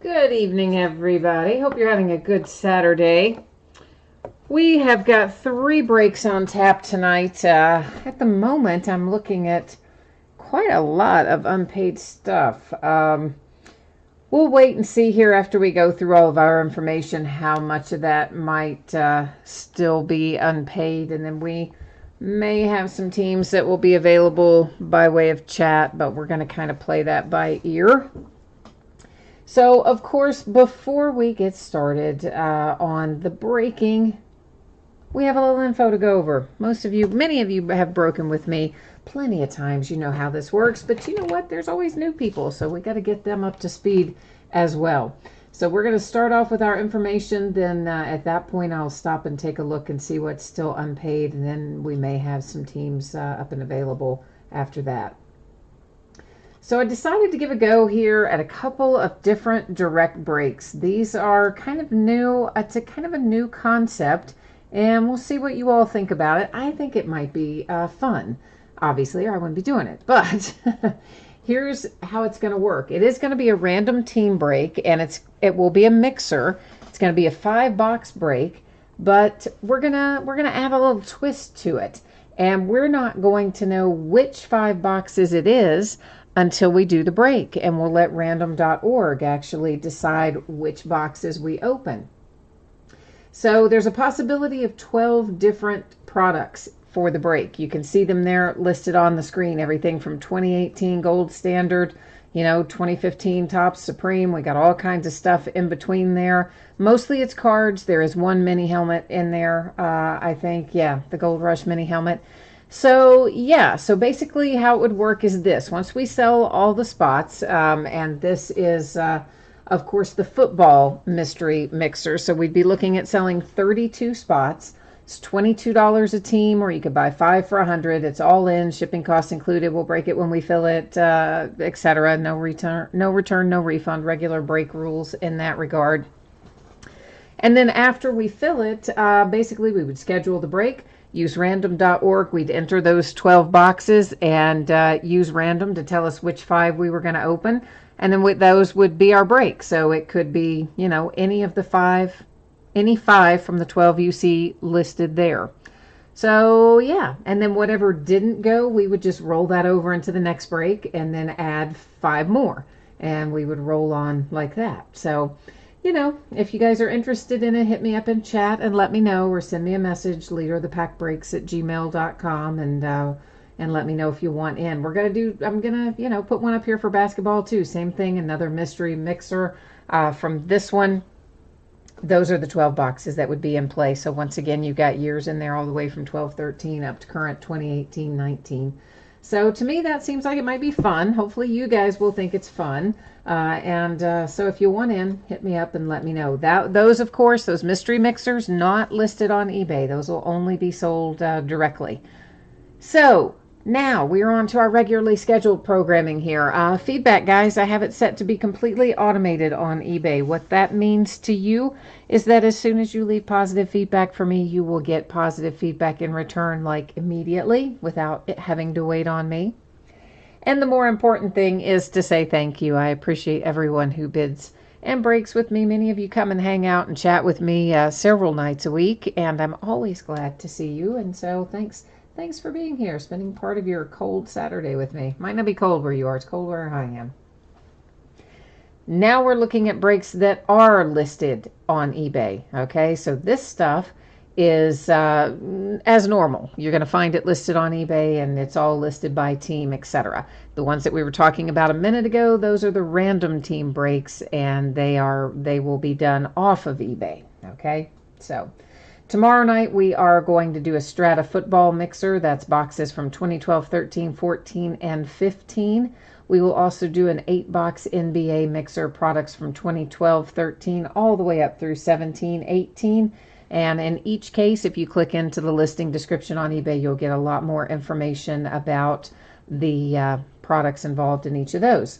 Good evening, everybody. Hope you're having a good Saturday. We have got 3 breaks on tap tonight. At the moment, I'm looking at quite a lot of unpaid stuff. We'll wait and see here after we go through all of our information how much of that might still be unpaid, and then we may have some teams that will be available by way of chat, but we're going to kind of play that by ear. So, of course, before we get started on the breaking, we have a little info to go over. Many of you have broken with me plenty of times. You know how this works, but you know what? There's always new people, so we got to get them up to speed as well. So we're going to start off with our information, then at that point I'll stop and take a look and see what's still unpaid, and then we may have some teams up and available after that. So I decided to give a go here at a couple of different direct breaks. These are kind of new. It's a kind of a new concept, and we'll see what you all think about it. I think it might be fun. Obviously, or I wouldn't be doing it. But here's how it's going to work. It is going to be a random team break, and it will be a mixer. It's going to be a 5-box break, but we're gonna add a little twist to it, and we're not going to know which 5 boxes it is until we do the break, and we'll let random.org actually decide which boxes we open. So there's a possibility of 12 different products for the break. You can see them there listed on the screen, everything from 2018 Gold Standard, 2015 Topps Supreme. We got all kinds of stuff in between there. Mostly it's cards. There is one mini helmet in there, I think. Yeah, the Gold Rush mini helmet. So basically how it would work is this. Once we sell all the spots, and this is, of course, the football mystery mixer. So we'd be looking at selling 32 spots. It's $22 a team, or you could buy 5 for $100. It's all in, shipping costs included. We'll break it when we fill it, etc. No return, no refund, regular break rules in that regard. And then after we fill it, basically we would schedule the break. Use random.org. We'd enter those 12 boxes and use random to tell us which 5 we were going to open. And then those would be our break. So it could be, any of the 5, any 5 from the 12 you see listed there. So, yeah. And then whatever didn't go, we would just roll that over into the next break and then add 5 more. And we would roll on like that. So, if you guys are interested in it, hit me up in chat and let me know, or send me a message, leaderofthepackbreaks@gmail.com, and let me know if you want in. I'm gonna put one up here for basketball too. Same thing, another mystery mixer. From this one, those are the 12 boxes that would be in play. So once again, you've got years in there all the way from 12-13 up to current 2018-19. So to me, that seems like it might be fun. Hopefully you guys will think it's fun. So if you want in, hit me up and let me know. Those, of course, those mystery mixers, not listed on eBay. Those will only be sold directly. So now we are on to our regularly scheduled programming here. Feedback, guys, I have it set to be completely automated on eBay. What that means to you is that as soon as you leave positive feedback for me, you will get positive feedback in return, like immediately, without it having to wait on me. And the more important thing is to say thank you. I appreciate everyone who bids and breaks with me. Many of you come and hang out and chat with me several nights a week, and I'm always glad to see you. And so thanks for being here, spending part of your cold Saturday with me. Might not be cold where you are. It's cold where I am. Now we're looking at breaks that are listed on eBay. Okay, so this stuff is as normal. You're going to find it listed on eBay, and it's all listed by team, etc. The ones that we were talking about a minute ago, those are the random team breaks, and they will be done off of eBay. Okay, so tomorrow night we are going to do a Strata football mixer. That's boxes from 2012, 13, 14, and 15. We will also do an 8-box NBA mixer, products from 2012, 13, all the way up through 17, 18. And in each case, if you click into the listing description on eBay, you'll get a lot more information about the products involved in each of those.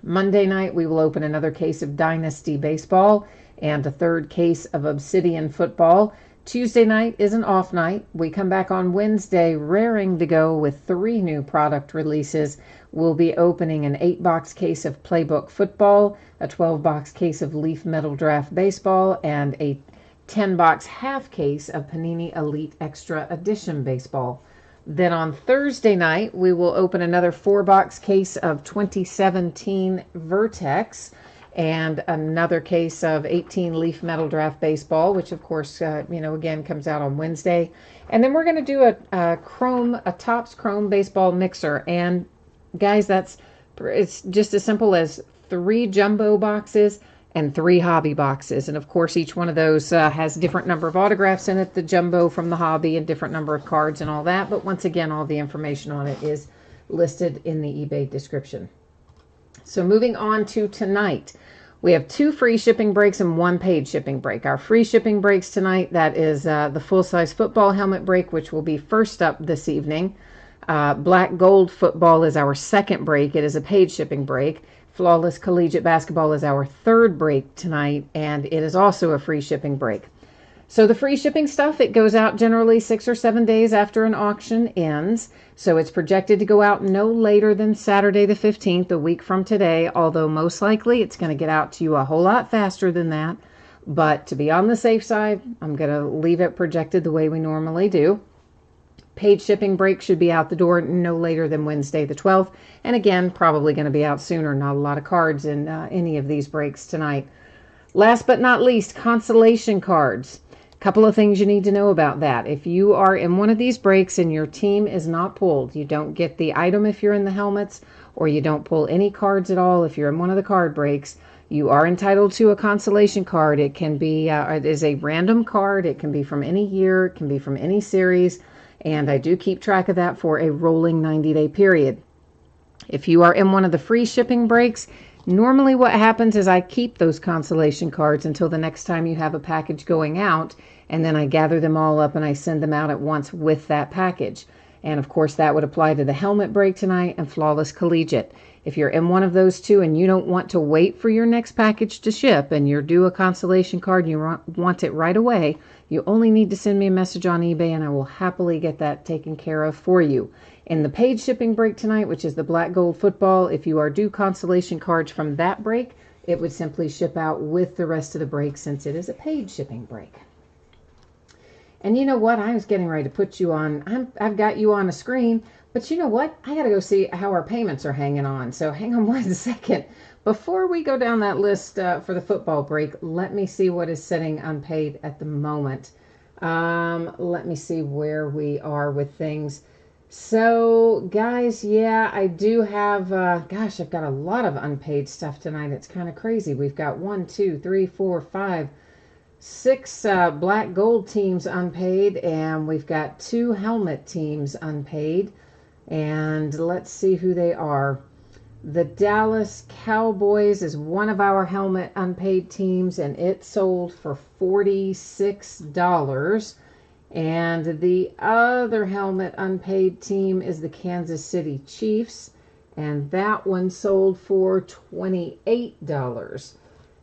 Monday night, we will open another case of Dynasty Baseball and a 3rd case of Obsidian Football. Tuesday night is an off night. We come back on Wednesday raring to go with 3 new product releases. We'll be opening an 8-box case of Playbook football, a 12-box case of Leaf Metal Draft baseball, and a 10-box half case of Panini Elite Extra Edition baseball. Then on Thursday night, we will open another 4-box case of 2017 Vertex and another case of 18 Leaf Metal Draft baseball, which of course, again comes out on Wednesday. And then we're going to do a Topps Chrome baseball mixer. And guys, it's just as simple as 3 jumbo boxes and 3 hobby boxes. And of course, each one of those has different number of autographs in it, the jumbo from the hobby, and different number of cards and all that. But once again, all the information on it is listed in the eBay description. So moving on to tonight, we have 2 free shipping breaks and 1 paid shipping break. Our free shipping breaks tonight, that is the full-size football helmet break, which will be first up this evening. Black Gold football is our second break. It is a paid shipping break. Flawless Collegiate Basketball is our third break tonight, and it is also a free shipping break. So the free shipping stuff, it goes out generally 6 or 7 days after an auction ends. So it's projected to go out no later than Saturday the 15th, a week from today, although most likely it's going to get out to you a whole lot faster than that. But to be on the safe side, I'm going to leave it projected the way we normally do. Paid shipping break should be out the door no later than Wednesday the 12th. And again, probably going to be out sooner. Not a lot of cards in any of these breaks tonight. Last but not least, consolation cards. Couple of things you need to know about that. If you are in one of these breaks and your team is not pulled, you don't get the item if you're in the helmets, or you don't pull any cards at all if you're in one of the card breaks, you are entitled to a consolation card. It can be, it is a random card. It can be from any year. It can be from any series. And I do keep track of that for a rolling 90-day period. If you are in one of the free shipping breaks, normally what happens is I keep those consolation cards until the next time you have a package going out, and then I gather them all up and I send them out at once with that package. And of course that would apply to the helmet break tonight and Flawless Collegiate. If you're in one of those two and you don't want to wait for your next package to ship and you're due a consolation card and you want it right away, you only need to send me a message on eBay and I will happily get that taken care of for you. In the paid shipping break tonight, which is the Black Gold football, if you are due consolation cards from that break, it would simply ship out with the rest of the break since it is a paid shipping break. And you know what? I was getting ready to put you on. I've got you on a screen, but you know what? I got to go see how our payments are hanging on. So hang on 1 second. Before we go down that list for the football break, let me see what is sitting unpaid at the moment. Let me see where we are with things. So, guys, yeah, I do have, gosh, I've got a lot of unpaid stuff tonight. It's kind of crazy. We've got 1, 2, 3, 4, 5, 6 Black Gold teams unpaid, and we've got 2 helmet teams unpaid. And let's see who they are. The Dallas Cowboys is one of our helmet unpaid teams, and it sold for $46. And the other helmet unpaid team is the Kansas City Chiefs, and that one sold for $28.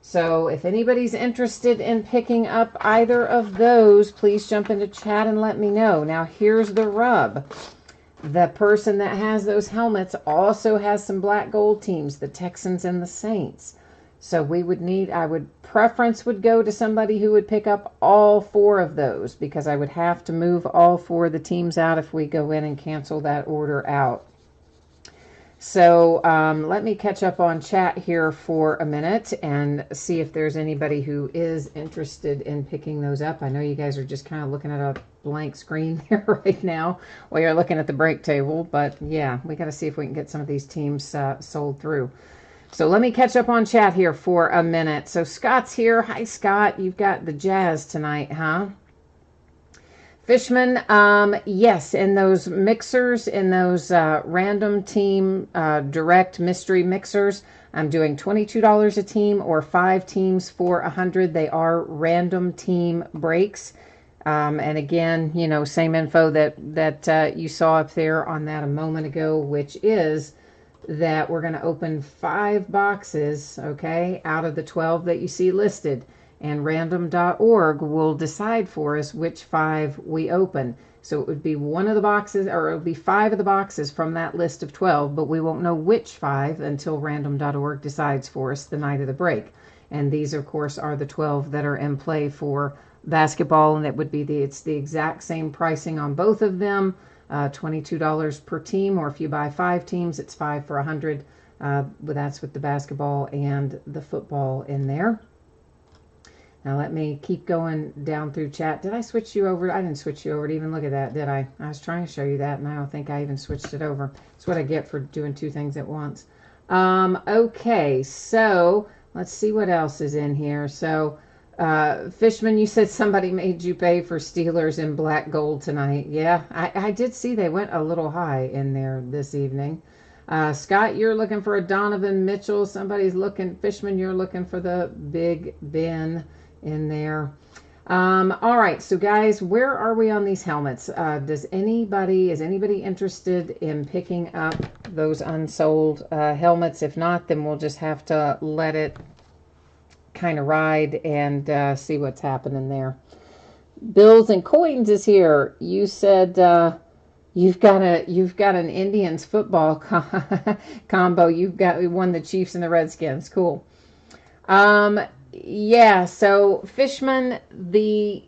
So if anybody's interested in picking up either of those, please jump into chat and let me know. Now here's the rub. The person that has those helmets also has some Black Gold teams, the Texans and the Saints. So preference would go to somebody who would pick up all 4 of those, because I would have to move all 4 of the teams out if we go in and cancel that order out. So let me catch up on chat here for a minute and see if there's anybody who is interested in picking those up. I know you guys are just kind of looking at a blank screen here right now while you're looking at the break table, but yeah, we got to see if we can get some of these teams sold through. So let me catch up on chat here for a minute. So Scott's here. Hi, Scott. You've got the Jazz tonight, huh? Fishman, yes, in those mixers, in those random team direct mystery mixers, I'm doing $22 a team or 5 teams for $100. They are random team breaks. And again, you know, same info that you saw up there on that a moment ago, which is that we're going to open 5 boxes, okay, out of the 12 that you see listed. and random.org will decide for us which 5 we open. So it would be one of the boxes, or it would be 5 of the boxes from that list of 12, but we won't know which 5 until random.org decides for us the night of the break. And these, of course, are the 12 that are in play for basketball, and it would be it's the exact same pricing on both of them, $22 per team, or if you buy 5 teams, it's 5 for $100. That's with the basketball and the football in there. Now let me keep going down through chat. Did I switch you over? I didn't switch you over to even look at that, did I? I was trying to show you that, and I don't think I even switched it over. That's what I get for doing 2 things at once. Okay, so let's see what else is in here. So, Fishman, you said somebody made you pay for Steelers in black gold tonight. Yeah, I did see they went a little high in there this evening. Scott, you're looking for a Donovan Mitchell. Somebody's looking, Fishman, you're looking for the Big Ben in there. All right, so guys, where are we on these helmets? Is anybody interested in picking up those unsold helmets? If not, then we'll just have to let it kind of ride and see what's happening there. Bills and Coins is here. You said you've got an Indians football combo. You've got won the Chiefs and the Redskins. Cool. Yeah, so Fishman, the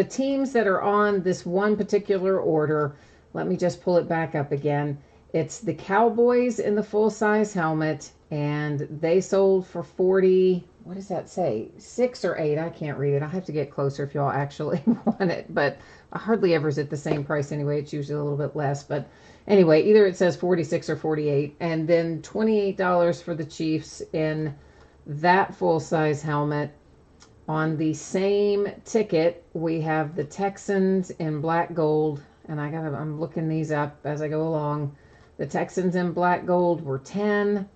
teams that are on this one particular order, let me just pull it back up again. It's the Cowboys in the full-size helmet, and they sold for 40, what does that say? 6 or 8, I can't read it. I have to get closer if y'all actually want it, but hardly ever is it the same price anyway. It's usually a little bit less, but anyway, either it says 46 or 48, and then $28 for the Chiefs in that full-size helmet. On the same ticket, we have the Texans in black gold, and I'm looking these up as I go along. The Texans in black gold were 10,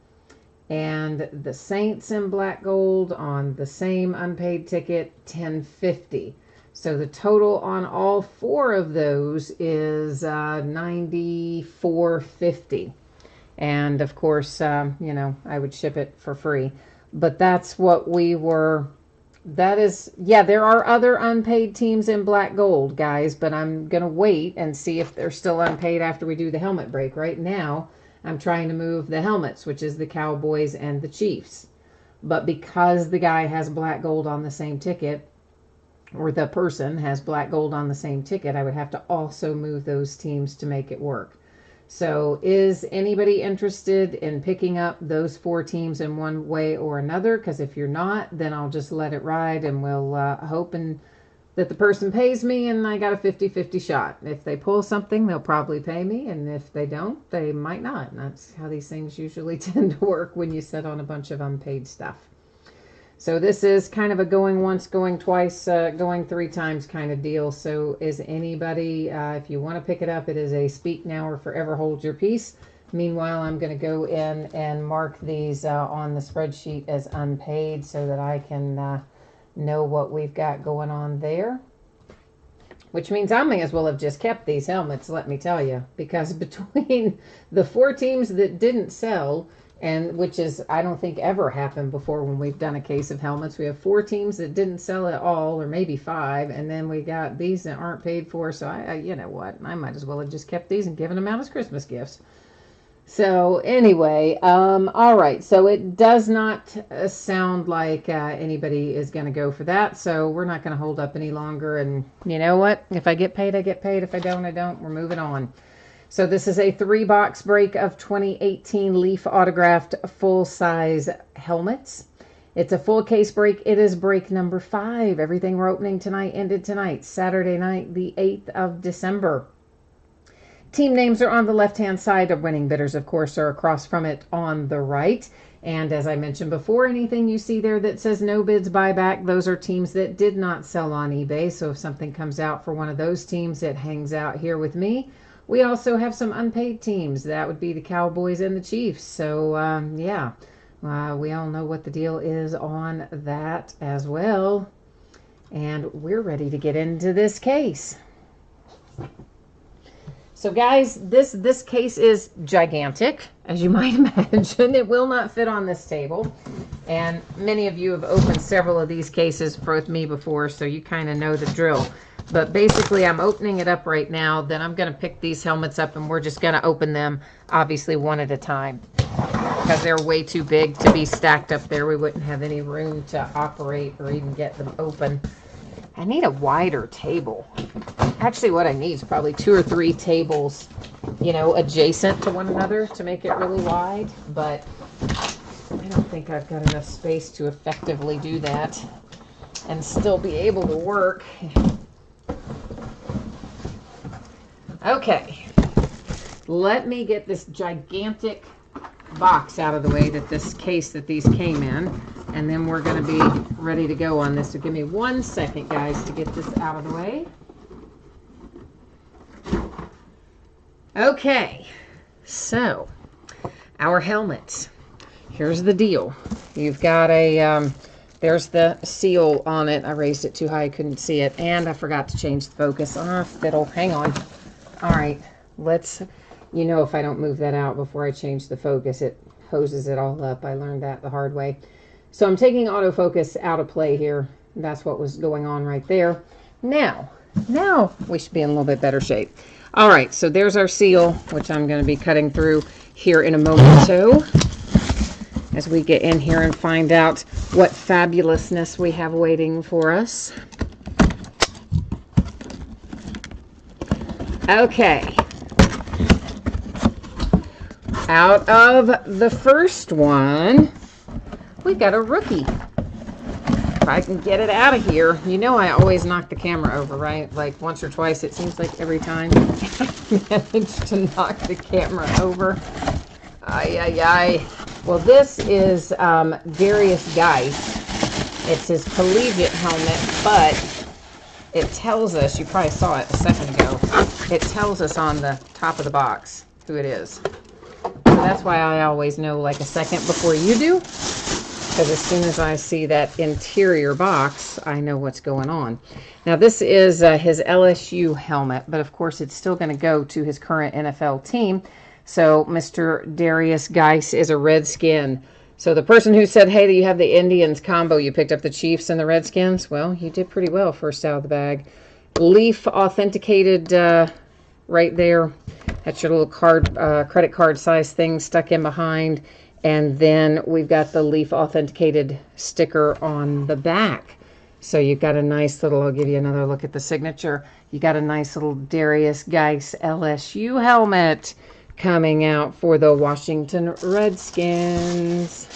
and the Saints in black gold on the same unpaid ticket, $10.50. So the total on all 4 of those is $94.50. And of course, I would ship it for free. But that's what we were. That is, yeah, there are other unpaid teams in black gold, guys, but I'm going to wait and see if they're still unpaid after we do the helmet break. Right now, I'm trying to move the helmets, which is the Cowboys and the Chiefs. But because the guy has black gold on the same ticket, or the person has black gold on the same ticket, I would have to also move those teams to make it work. So is anybody interested in picking up those 4 teams in one way or another? Because if you're not, then I'll just let it ride, and we'll hope that the person pays me and I got a 50-50 shot. If they pull something, they'll probably pay me, and if they don't, they might not. And that's how these things usually tend to work when you sit on a bunch of unpaid stuff. So this is kind of a going once, going twice, going 3 times kind of deal. So is anybody, if you want to pick it up, it is a speak now or forever hold your peace. Meanwhile, I'm going to go in and mark these on the spreadsheet as unpaid so that I can know what we've got going on there. Which means I may as well have just kept these helmets, let me tell you. Because between the 4 teams that didn't sell, and which is, I don't think ever happened before when we've done a case of helmets. We have 4 teams that didn't sell at all, or maybe 5, and then we got these that aren't paid for. So I you know what, I might as well have just kept these and given them out as Christmas gifts. So anyway, all right. So it does not sound like anybody is going to go for that. So we're not going to hold up any longer. And you know what? If I get paid, I get paid. If I don't, I don't. We're moving on. So this is a 3-box break of 2018 Leaf autographed full-size helmets. It's a full case break. It is break number 5. Everything we're opening tonight ended tonight, Saturday night, the 8th of December. Team names are on the left-hand side. The winning bidders, of course, are across from it on the right. And as I mentioned before, anything you see there that says no bids buyback, those are teams that did not sell on eBay. So if something comes out for one of those teams, it hangs out here with me. We also have some unpaid teams. That would be the Cowboys and the Chiefs. So, yeah, we all know what the deal is on that as well. And we're ready to get into this case. So guys, this case is gigantic, as you might imagine. It will not fit on this table. And many of you have opened several of these cases with me before, so you kind of know the drill. But basically, I'm opening it up right now. Then I'm going to pick these helmets up, and we're just going to open them, obviously, one at a time. Because they're way too big to be stacked up there. We wouldn't have any room to operate or even get them open. I need a wider table. Actually, what I need is probably 2 or 3 tables, you know, adjacent to one another to make it really wide. But I don't think I've got enough space to effectively do that and still be able to work. Okay, let me get this gigantic box out of the way, that this case that these came in, and then we're going to be ready to go on this. So give me 1 second, guys, to get this out of the way. Okay, so our helmets. Here's the deal. You've got a, there's the seal on it. I raised it too high, I couldn't see it, and I forgot to change the focus. Ah, fiddle, hang on. All right, let's, you know, if I don't move that out before I change the focus, it hoses it all up. I learned that the hard way. So I'm taking autofocus out of play here. That's what was going on right there. Now we should be in a little bit better shape. All right, so there's our seal, which I'm going to be cutting through here in a moment or two, as we get in here and find out what fabulousness we have waiting for us. Okay. Out of the first one, we got a rookie. If I can get it out of here. You know I always knock the camera over, right? Like once or twice, it seems like every time I manage to knock the camera over. Ay, ay, ay. Well, this is Darius Geis. It's his collegiate helmet, but it tells us, you probably saw it a second ago, it tells us on the top of the box who it is. So that's why I always know like a second before you do, because as soon as I see that interior box, I know what's going on. Now this is his LSU helmet, but of course it's still going to go to his current NFL team. So Mr. Darius Geis is a Redskin. So the person who said, hey, do you have the Indians combo? You picked up the Chiefs and the Redskins? Well, you did pretty well first out of the bag. Leaf authenticated right there. That's your little card, credit card size thing stuck in behind. And then we've got the Leaf authenticated sticker on the back. So you've got a nice little, I'll give you another look at the signature. You got a nice little Darius Geis LSU helmet coming out for the Washington Redskins.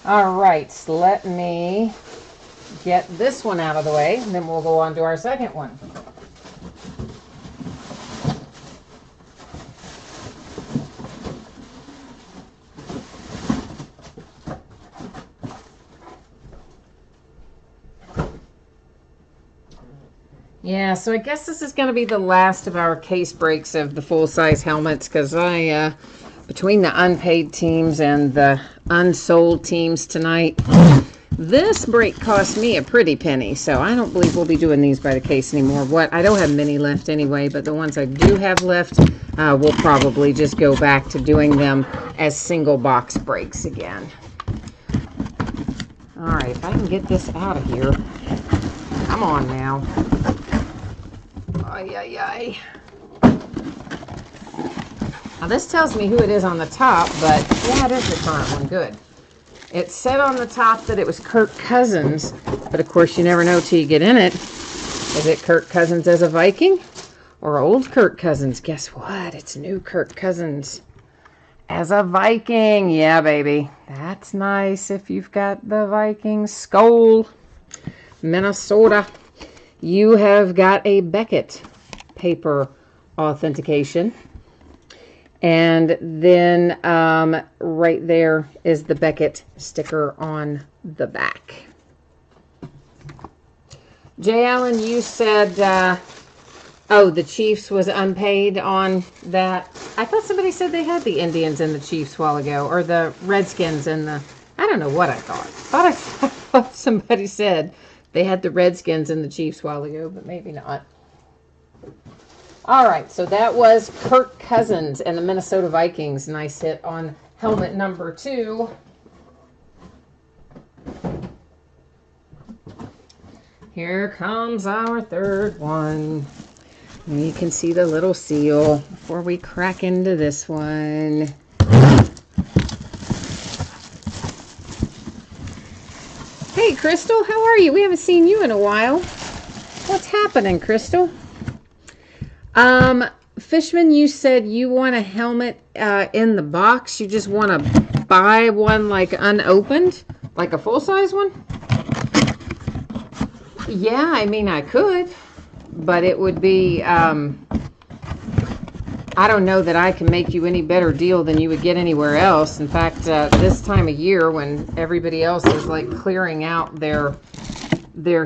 All right, so let me get this one out of the way, and then we'll go on to our second one. Yeah, so I guess this is going to be the last of our case breaks of the full-size helmets, because between the unpaid teams and the unsold teams tonight, this break cost me a pretty penny, so I don't believe we'll be doing these by the case anymore. I don't have many left anyway, but the ones I do have left, we'll probably just go back to doing them as single box breaks again. All right, if I can get this out of here. Come on now. Ay, ay, ay. Now this tells me who it is on the top, but yeah, it is the current one. Good. It said on the top that it was Kirk Cousins, but of course you never know till you get in it. Is it Kirk Cousins as a Viking or old Kirk Cousins? Guess what? It's new Kirk Cousins as a Viking. Yeah, baby. That's nice if you've got the Viking skull. Minnesota. You have got a Beckett paper authentication. And then right there is the Beckett sticker on the back. Jay Allen, you said, oh, the Chiefs was unpaid on that. I thought somebody said they had the Indians and the Chiefs a while ago, or the Redskins and the, I don't know what I thought. I thought somebody said they had the Redskins and the Chiefs a while ago, but maybe not. All right, so that was Kirk Cousins and the Minnesota Vikings. Nice hit on helmet number 2. Here comes our third one. And you can see the little seal before we crack into this one. Hey, Crystal, how are you? We haven't seen you in a while. What's happening, Crystal? Fishman, you said you want a helmet in the box. You just want to buy one like unopened, like a full-size one? Yeah, I mean, I could, but it would be, I don't know that I can make you any better deal than you would get anywhere else. In fact, this time of year when everybody else is like clearing out their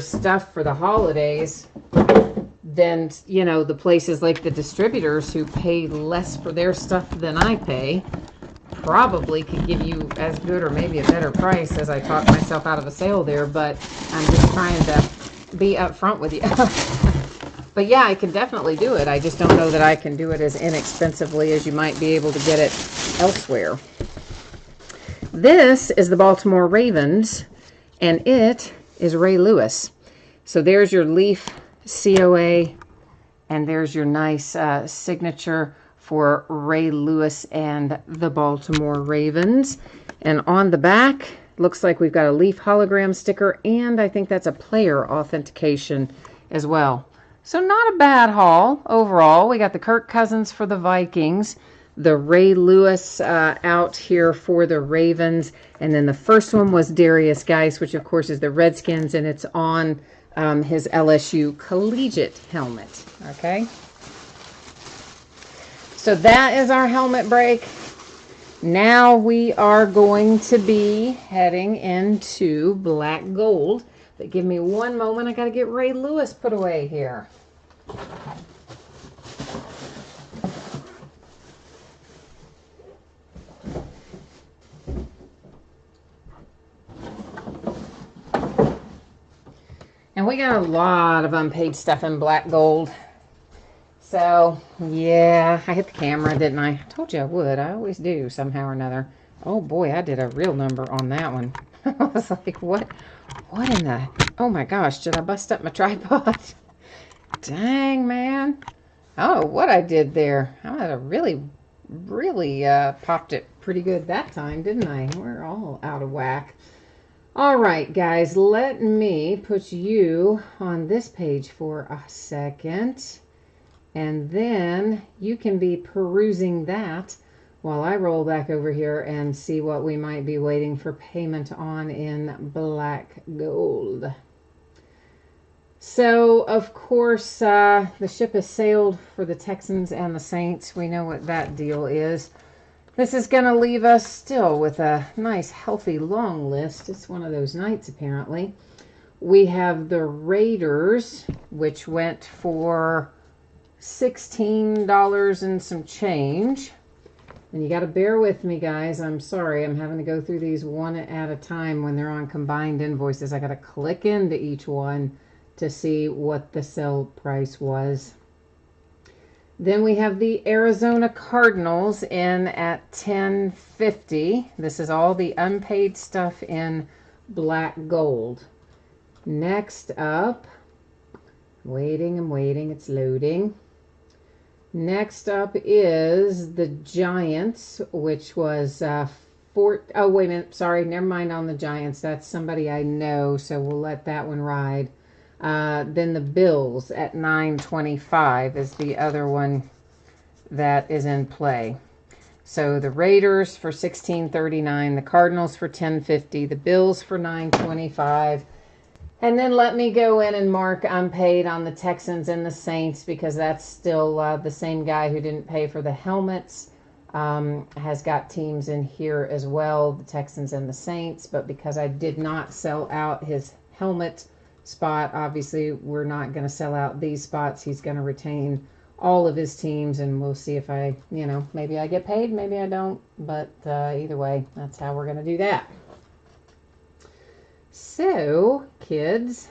stuff for the holidays, then, you know, the places like the distributors who pay less for their stuff than I pay probably could give you as good or maybe a better price, as I talked myself out of a sale there, but I'm just trying to be upfront with you. But yeah, I can definitely do it. I just don't know that I can do it as inexpensively as you might be able to get it elsewhere. This is the Baltimore Ravens, and it is Ray Lewis. So there's your Leaf COA, and there's your nice signature for Ray Lewis and the Baltimore Ravens. And on the back, looks like we've got a Leaf hologram sticker, and I think that's a player authentication as well. So not a bad haul overall. We got the Kirk Cousins for the Vikings, the Ray Lewis out here for the Ravens, and then the first one was Darius Geis, which of course is the Redskins, and it's on his LSU collegiate helmet. Okay, so that is our helmet break. Now we are going to be heading into black gold. But give me one moment. I got to get Ray Lewis put away here. And we got a lot of unpaid stuff in black gold. So, yeah, I hit the camera, didn't I? I told you I would. I always do somehow or another. Oh, boy, I did a real number on that one. I was like, what in the... Oh, my gosh, did I bust up my tripod? Dang, man. Oh, what I did there. I had a really popped it pretty good that time, didn't I? We're all out of whack. All right, guys, let me put you on this page for a second. And then you can be perusing that while I roll back over here and see what we might be waiting for payment on in black gold. So, of course, the ship has sailed for the Texans and the Saints. We know what that deal is. This is going to leave us still with a nice, healthy, long list. It's one of those nights, apparently. We have the Raiders, which went for $16 and some change. And you got to bear with me, guys. I'm sorry. I'm having to go through these one at a time when they're on combined invoices. I got to click into each one to see what the sell price was. Then we have the Arizona Cardinals in at $10.50. This is all the unpaid stuff in black gold. Next up, waiting and waiting, it's loading. Next up is the Giants, which was oh, wait a minute, sorry, never mind on the Giants. That's somebody I know, so we'll let that one ride. Then the Bills at $9.25 is the other one that is in play. So the Raiders for $16.39, the Cardinals for $10.50, the Bills for $9.25. And then let me go in and mark unpaid on the Texans and the Saints, because that's still the same guy who didn't pay for the helmets. Has got teams in here as well, the Texans and the Saints. But because I did not sell out his helmet spot, obviously we're not going to sell out these spots. He's going to retain all of his teams, and we'll see if I, maybe I get paid, maybe I don't. But either way, that's how we're going to do that. So, kids,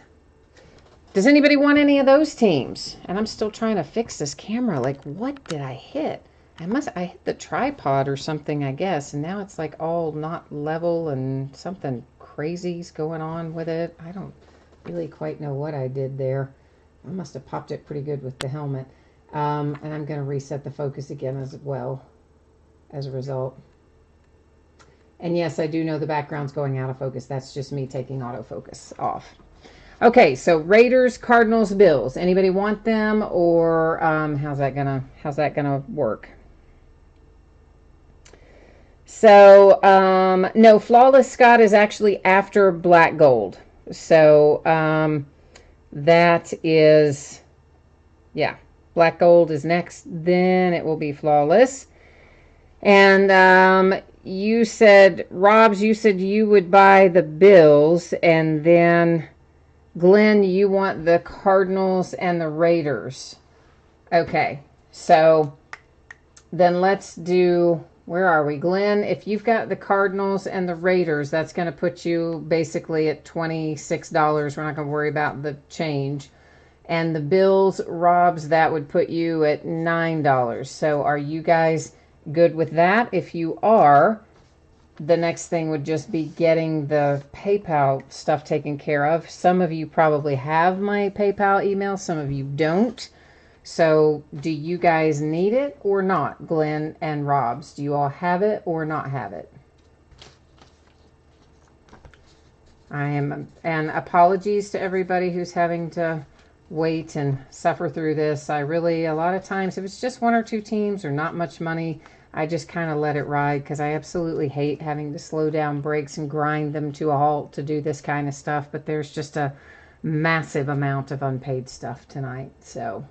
Does anybody want any of those teams? And I'm still trying to fix this camera. Like, what did I hit? I hit the tripod or something, I guess, and now it's like all not level and something crazy's going on with it. I don't really quite know what I did there. I must have popped it pretty good with the helmet. And I'm going to reset the focus again as well as a result. And yes, I do know the background's going out of focus. That's just me taking autofocus off. Okay, so Raiders, Cardinals, Bills. Anybody want them, or how's that gonna work? So no, Flawless Scott is actually after Black Gold. So that is, yeah, Black Gold is next. Then it will be Flawless. And you said, Robs, you said you would buy the Bills, and then Glenn, you want the Cardinals and the Raiders. Okay, so then let's do, where are we? Glenn, if you've got the Cardinals and the Raiders, that's going to put you basically at $26. We're not going to worry about the change. And the Bills, Robs, that would put you at $9. So are you guys good with that? If you are, the next thing would just be getting the PayPal stuff taken care of. Some of you probably have my PayPal email. Some of you don't. So do you guys need it or not, Glenn and Robs? Do you all have it or not have it? And apologies to everybody who's having to wait and suffer through this. A lot of times, if it's just one or two teams or not much money, I just kind of let it ride, because I absolutely hate having to slow down breaks and grind them to a halt to do this kind of stuff. But there's just a massive amount of unpaid stuff tonight. So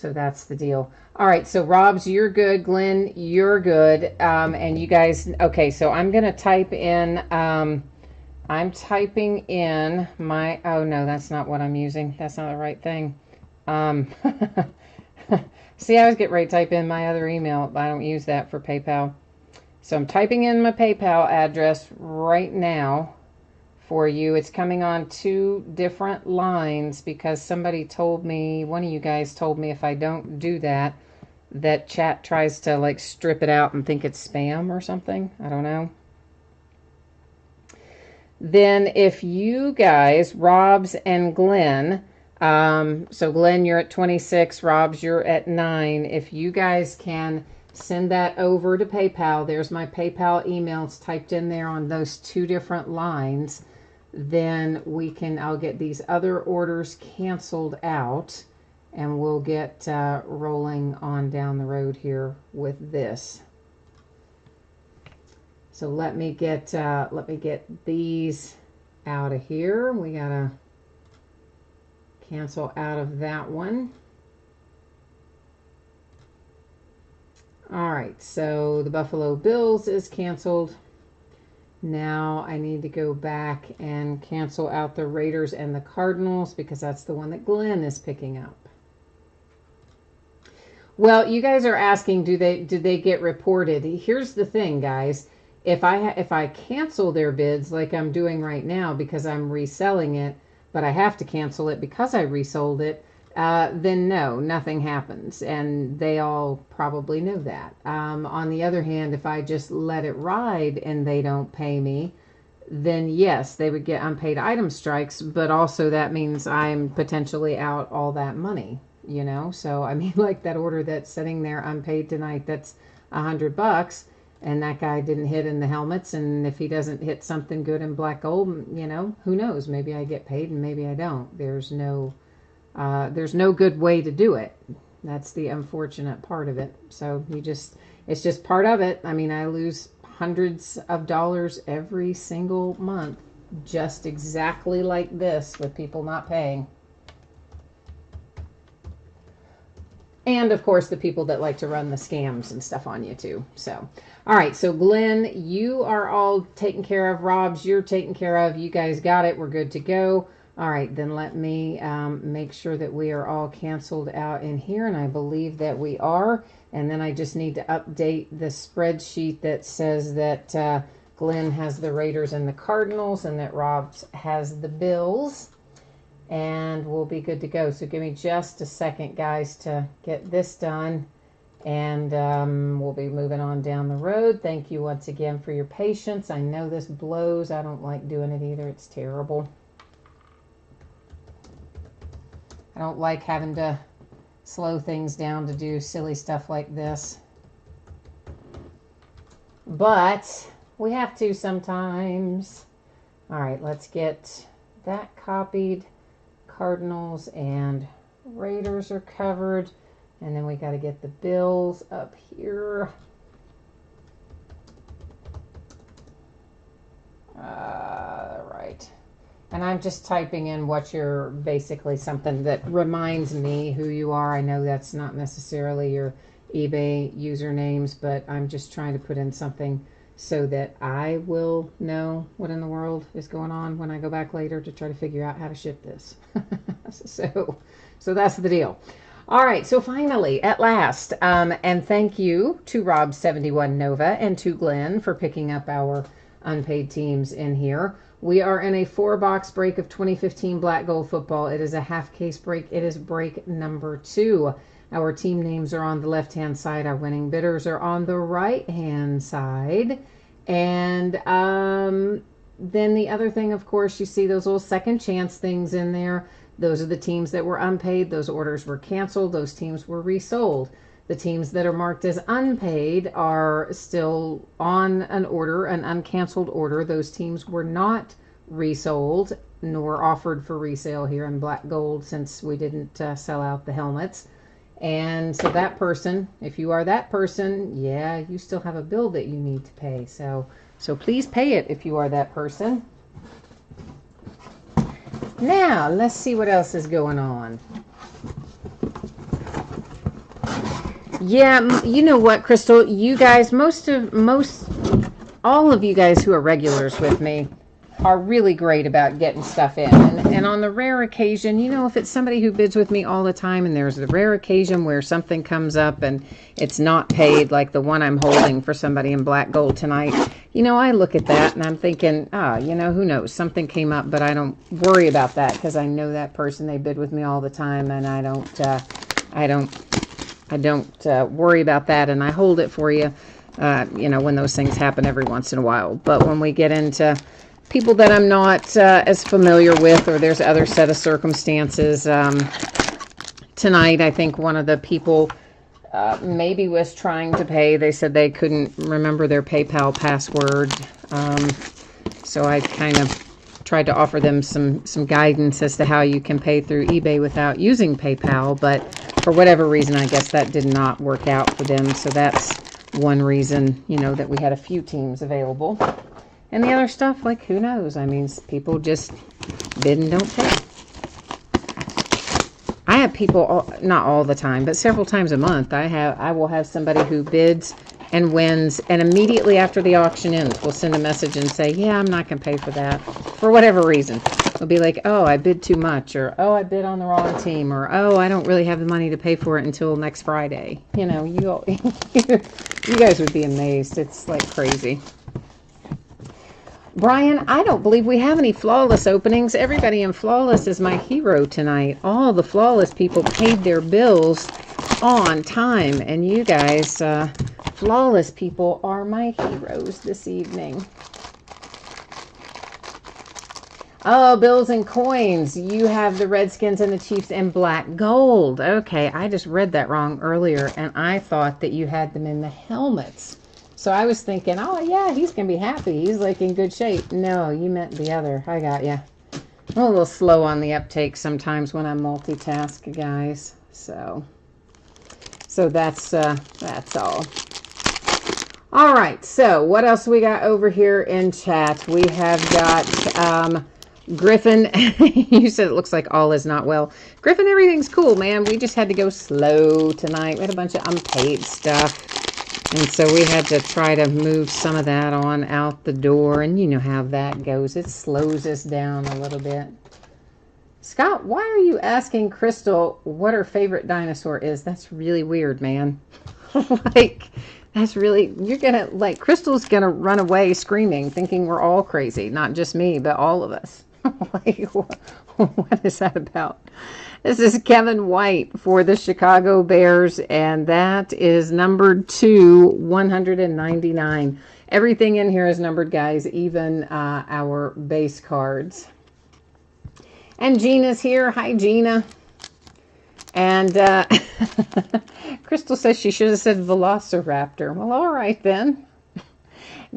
that's the deal. All right, so Robs, you're good. Glenn, you're good. And you guys, okay, so I'm going to type in, I'm typing in my, oh no, that's not what I'm using. That's not the right thing. See, I was getting ready to type in my other email, but I don't use that for PayPal. So I'm typing in my PayPal address right now for you. It's coming on two different lines because somebody told me, one of you guys told me if I don't do that, that chat tries to like strip it out and think it's spam or something. I don't know. Then if you guys, Robs and Glenn, so Glenn, you're at 26, Robs, you're at 9. If you guys can send that over to PayPal, there's my PayPal email. It's typed in there on those two different lines. Then I'll get these other orders canceled out, and we'll get rolling on down the road here with this. So let me get these out of here. We gotta cancel out of that one. All right, so the Buffalo Bills is canceled. Now I need to go back and cancel out the Raiders and the Cardinals because that's the one that Glenn is picking up. Well, you guys are asking, did they get reported? Here's the thing, guys. If I cancel their bids like I'm doing right now because I'm reselling it, but I have to cancel it because I resold it, then no, nothing happens. And they all probably know that. On the other hand, if I just let it ride and they don't pay me, then yes, they would get unpaid item strikes, but also that means I'm potentially out all that money, you know? So, I mean, like that order that's sitting there unpaid tonight, that's $100. And that guy didn't hit in the helmets, and if he doesn't hit something good in black gold, you know, who knows? Maybe I get paid and maybe I don't. There's no good way to do it. That's the unfortunate part of it. So it's just part of it. I mean, I lose hundreds of dollars every single month, just exactly like this, with people not paying. And of course, the people that like to run the scams and stuff on you too. So, all right. So Glenn, you are all taken care of. Robs, you're taken care of. You guys got it. We're good to go. All right. Then let me make sure that we are all canceled out in here. And I believe that we are. And then I just need to update the spreadsheet that says that Glenn has the Raiders and the Cardinals and that Robs has the Bills. and we'll be good to go. So give me just a second, guys, to get this done, and we'll be moving on down the road. Thank you once again for your patience. I know this blows. I don't like doing it either. It's terrible. I don't like having to slow things down to do silly stuff like this. But we have to sometimes. All right, let's get that copied. Cardinals and Raiders are covered. And then we got to get the Bills up here. Right. And I'm just typing in what you're basically something that reminds me who you are. I know that's not necessarily your eBay usernames, but I'm just trying to put in something so that I will know what in the world is going on when I go back later to try to figure out how to ship this. So that's the deal. All right, so finally, at last, and thank you to Rob71 Nova and to Glenn for picking up our unpaid teams in here. We are in a 4-box break of 2015 Black Gold Football. It is a half case break. It is break number 2. Our team names are on the left-hand side. Our winning bidders are on the right-hand side. And then the other thing, of course, you see those little second chance things in there. Those are the teams that were unpaid. Those orders were canceled. Those teams were resold. The teams that are marked as unpaid are still on an order, an uncanceled order. Those teams were not resold nor offered for resale here in Black Gold since we didn't sell out the helmets. And so that person, if you are that person, yeah, you still have a bill that you need to pay. So please pay it if you are that person. Now, let's see what else is going on. Yeah, you know what, Crystal? You guys, all of you guys who are regulars with me are really great about getting stuff in. And on the rare occasion, you know, if it's somebody who bids with me all the time and there's the rare occasion where something comes up and it's not paid, like the one I'm holding for somebody in Black Gold tonight, you know, I look at that and I'm thinking, you know, who knows? Something came up, but I don't worry about that because I know that person. They bid with me all the time, and I don't worry about that, and I hold it for you, you know, when those things happen every once in a while. But when we get into people that I'm not as familiar with, or there's other set of circumstances, tonight I think one of the people maybe was trying to pay. They said they couldn't remember their PayPal password, so I kind of tried to offer them some guidance as to how you can pay through eBay without using PayPal, but for whatever reason, I guess that did not work out for them. So that's one reason, you know, that we had a few teams available. And the other stuff, like, who knows? I mean, people just bid and don't pay. I have people, not all the time, but several times a month, I will have somebody who bids and wins, and immediately after the auction ends, we'll send a message and say, yeah, I'm not going to pay for that, for whatever reason. It'll be like, oh, I bid too much, or oh, I bid on the wrong team, or oh, I don't really have the money to pay for it until next Friday. You know, you guys would be amazed. It's like crazy. Brian, I don't believe we have any Flawless openings. Everybody in Flawless is my hero tonight. All the Flawless people paid their bills on time, and you guys, Flawless people, are my heroes this evening. Oh, bills and coins. You have the Redskins and the Chiefs in Black Gold. Okay, I just read that wrong earlier, and I thought that you had them in the helmets. So I was thinking, oh, yeah, he's going to be happy. He's, like, in good shape. No, you meant the other. I got you. I'm a little slow on the uptake sometimes when I multitask, guys. So that's all. All right, so what else we got over here in chat? We have got Griffin. You said it looks like all is not well. Griffin, everything's cool, man. We just had to go slow tonight. We had a bunch of unpaid stuff. And so we had to try to move some of that on out the door. And you know how that goes. It slows us down a little bit. Scott, why are you asking Crystal what her favorite dinosaur is? That's really weird, man. Like, that's really, you're going to, like, Crystal's going to run away screaming, thinking we're all crazy. Not just me, but all of us. Like, What is that about? This is Kevin White for the Chicago Bears, and that is numbered to 199. Everything in here is numbered, guys, even our base cards. And Gina's here. Hi, Gina. And Crystal says she should have said Velociraptor. Well, all right then.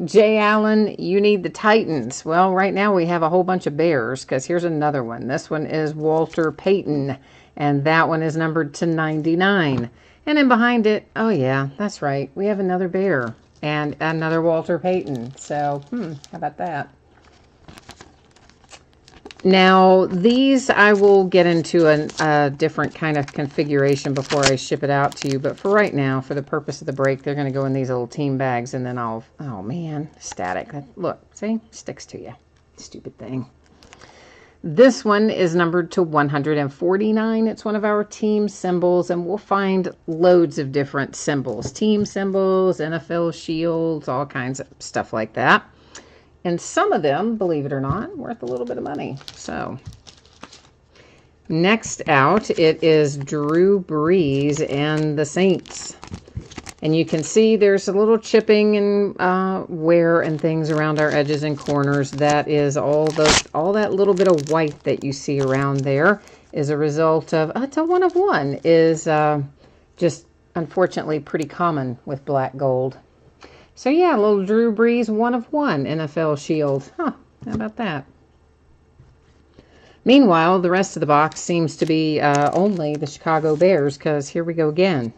Jay Allen, you need the Titans. Well, right now we have a whole bunch of Bears, because here's another one. This one is Walter Payton, and that one is numbered to 99. And then behind it, oh yeah, that's right, we have another Bear and another Walter Payton. So, how about that? Now, these I will get into a different kind of configuration before I ship it out to you. But for right now, for the purpose of the break, they're going to go in these little team bags. And then I'll, oh man, static. Look, see? Sticks to you. Stupid thing. This one is numbered to 149. It's one of our team symbols. And we'll find loads of different symbols. Team symbols, NFL shields, all kinds of stuff like that. And some of them, believe it or not, worth a little bit of money. So, next out, it is Drew Brees and the Saints. And you can see there's a little chipping and wear and things around our edges and corners. That is all that little bit of white that you see around there is a result of, it's a 1 of 1, is just unfortunately pretty common with black gold. So yeah, a little Drew Brees 1 of 1 NFL shield. Huh, how about that? Meanwhile, the rest of the box seems to be only the Chicago Bears, because here we go again.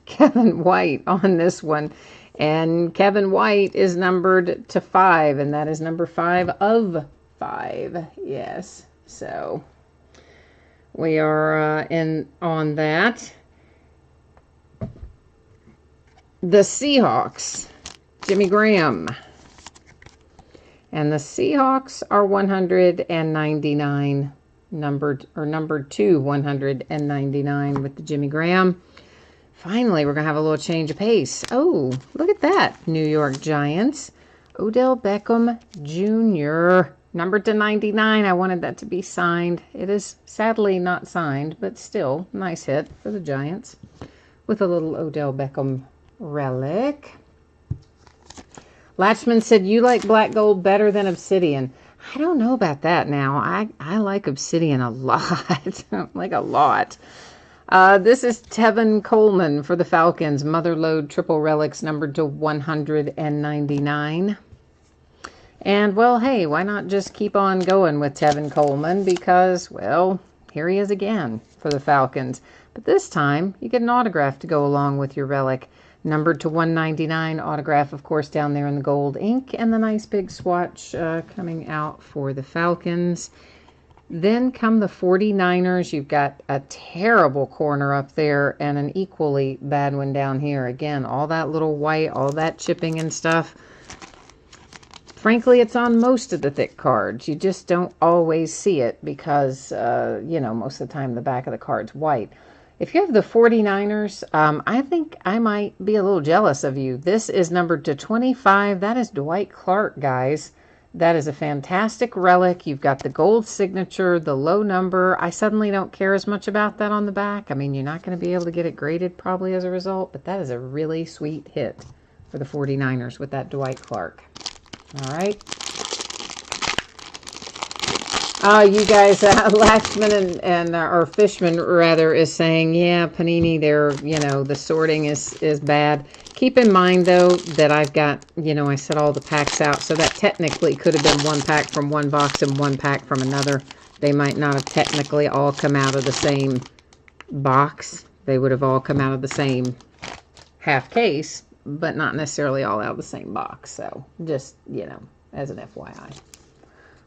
Kevin White on this one. And Kevin White is numbered to 5, and that is number 5 of 5. Yes, so we are in on that. The Seahawks. Jimmy Graham. And the Seahawks are 199, numbered to 199 with the Jimmy Graham. Finally, we're going to have a little change of pace. Oh, look at that. New York Giants. Odell Beckham Jr., numbered to 99. I wanted that to be signed. It is sadly not signed, but still, nice hit for the Giants with a little Odell Beckham relic. Latchman said, you like black gold better than obsidian. I don't know about that now. I like obsidian a lot. Like a lot. This is Tevin Coleman for the Falcons. Motherlode triple relics numbered to 199. And, well, hey, why not just keep on going with Tevin Coleman? Because, well, here he is again for the Falcons. But this time, you get an autograph to go along with your relic. Numbered to 199, autograph, of course, down there in the gold ink, and the nice big swatch coming out for the Falcons. Then come the 49ers. You've got a terrible corner up there and an equally bad one down here. Again, all that little white, all that chipping and stuff. Frankly, it's on most of the thick cards. You just don't always see it because, you know, most of the time the back of the card's white. If you have the 49ers, I think I might be a little jealous of you. This is numbered to 25. That is Dwight Clark, guys. That is a fantastic relic. You've got the gold signature, the low number. I suddenly don't care as much about that on the back. I mean, you're not going to be able to get it graded probably as a result, but that is a really sweet hit for the 49ers with that Dwight Clark. All right. You guys, Latchman and or Fishman rather is saying, yeah, Panini, they're, you know, the sorting is bad. Keep in mind though that I've got, you know, I set all the packs out, so that technically could have been one pack from one box and one pack from another. They might not have technically all come out of the same box. They would have all come out of the same half case, but not necessarily all out of the same box. So just, you know, as an FYI.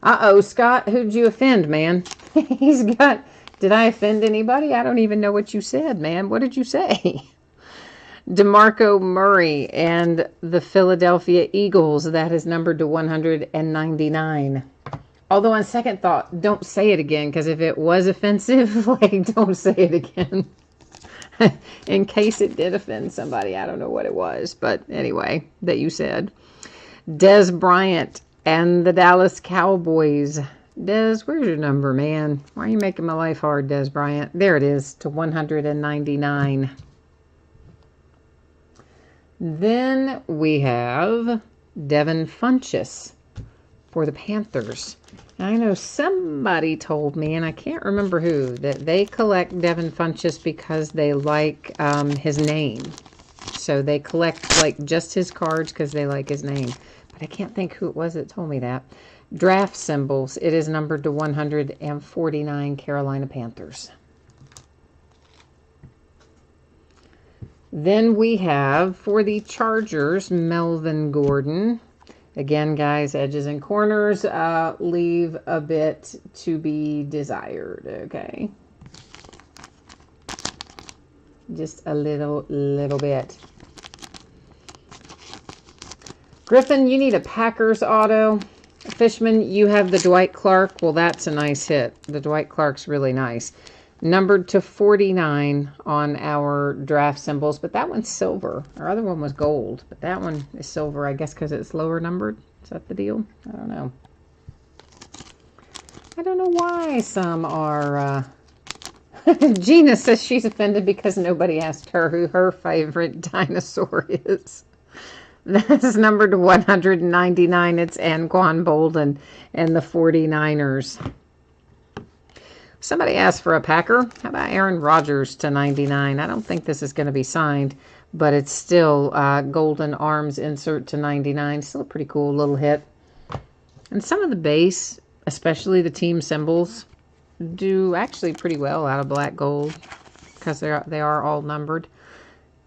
Uh-oh, Scott, who'd you offend, man? He's got, did I offend anybody? I don't even know what you said, man. What did you say? DeMarco Murray and the Philadelphia Eagles. That is numbered to 199. Although on second thought, don't say it again, because if it was offensive, like, don't say it again. In case it did offend somebody. I don't know what it was, but anyway, that you said. Des Bryant and the Dallas Cowboys. Des, where's your number, man? Why are you making my life hard, Des Bryant? There it is, to 199. Then we have Devin Funchess for the Panthers. I know somebody told me, and I can't remember who, that they collect Devin Funchess because they like his name. So they collect like just his cards because they like his name. But I can't think who it was that told me that. Draft symbols. It is numbered to 149, Carolina Panthers. Then we have, for the Chargers, Melvin Gordon. Again, guys, edges and corners leave a bit to be desired, okay? Just a little bit. Griffin, you need a Packers auto. Fishman, you have the Dwight Clark. Well, that's a nice hit. The Dwight Clark's really nice. Numbered to 49 on our draft symbols, but that one's silver. Our other one was gold, but that one is silver, I guess, because it's lower numbered. Is that the deal? I don't know. I don't know why some are... Gina says she's offended because nobody asked her who her favorite dinosaur is. That's numbered to 199. It's Anquan Bolden and the 49ers. Somebody asked for a Packer. How about Aaron Rodgers to 99? I don't think this is going to be signed, but it's still golden arms insert to 99. Still a pretty cool little hit. And some of the base, especially the team symbols, do actually pretty well out of black gold because they are all numbered.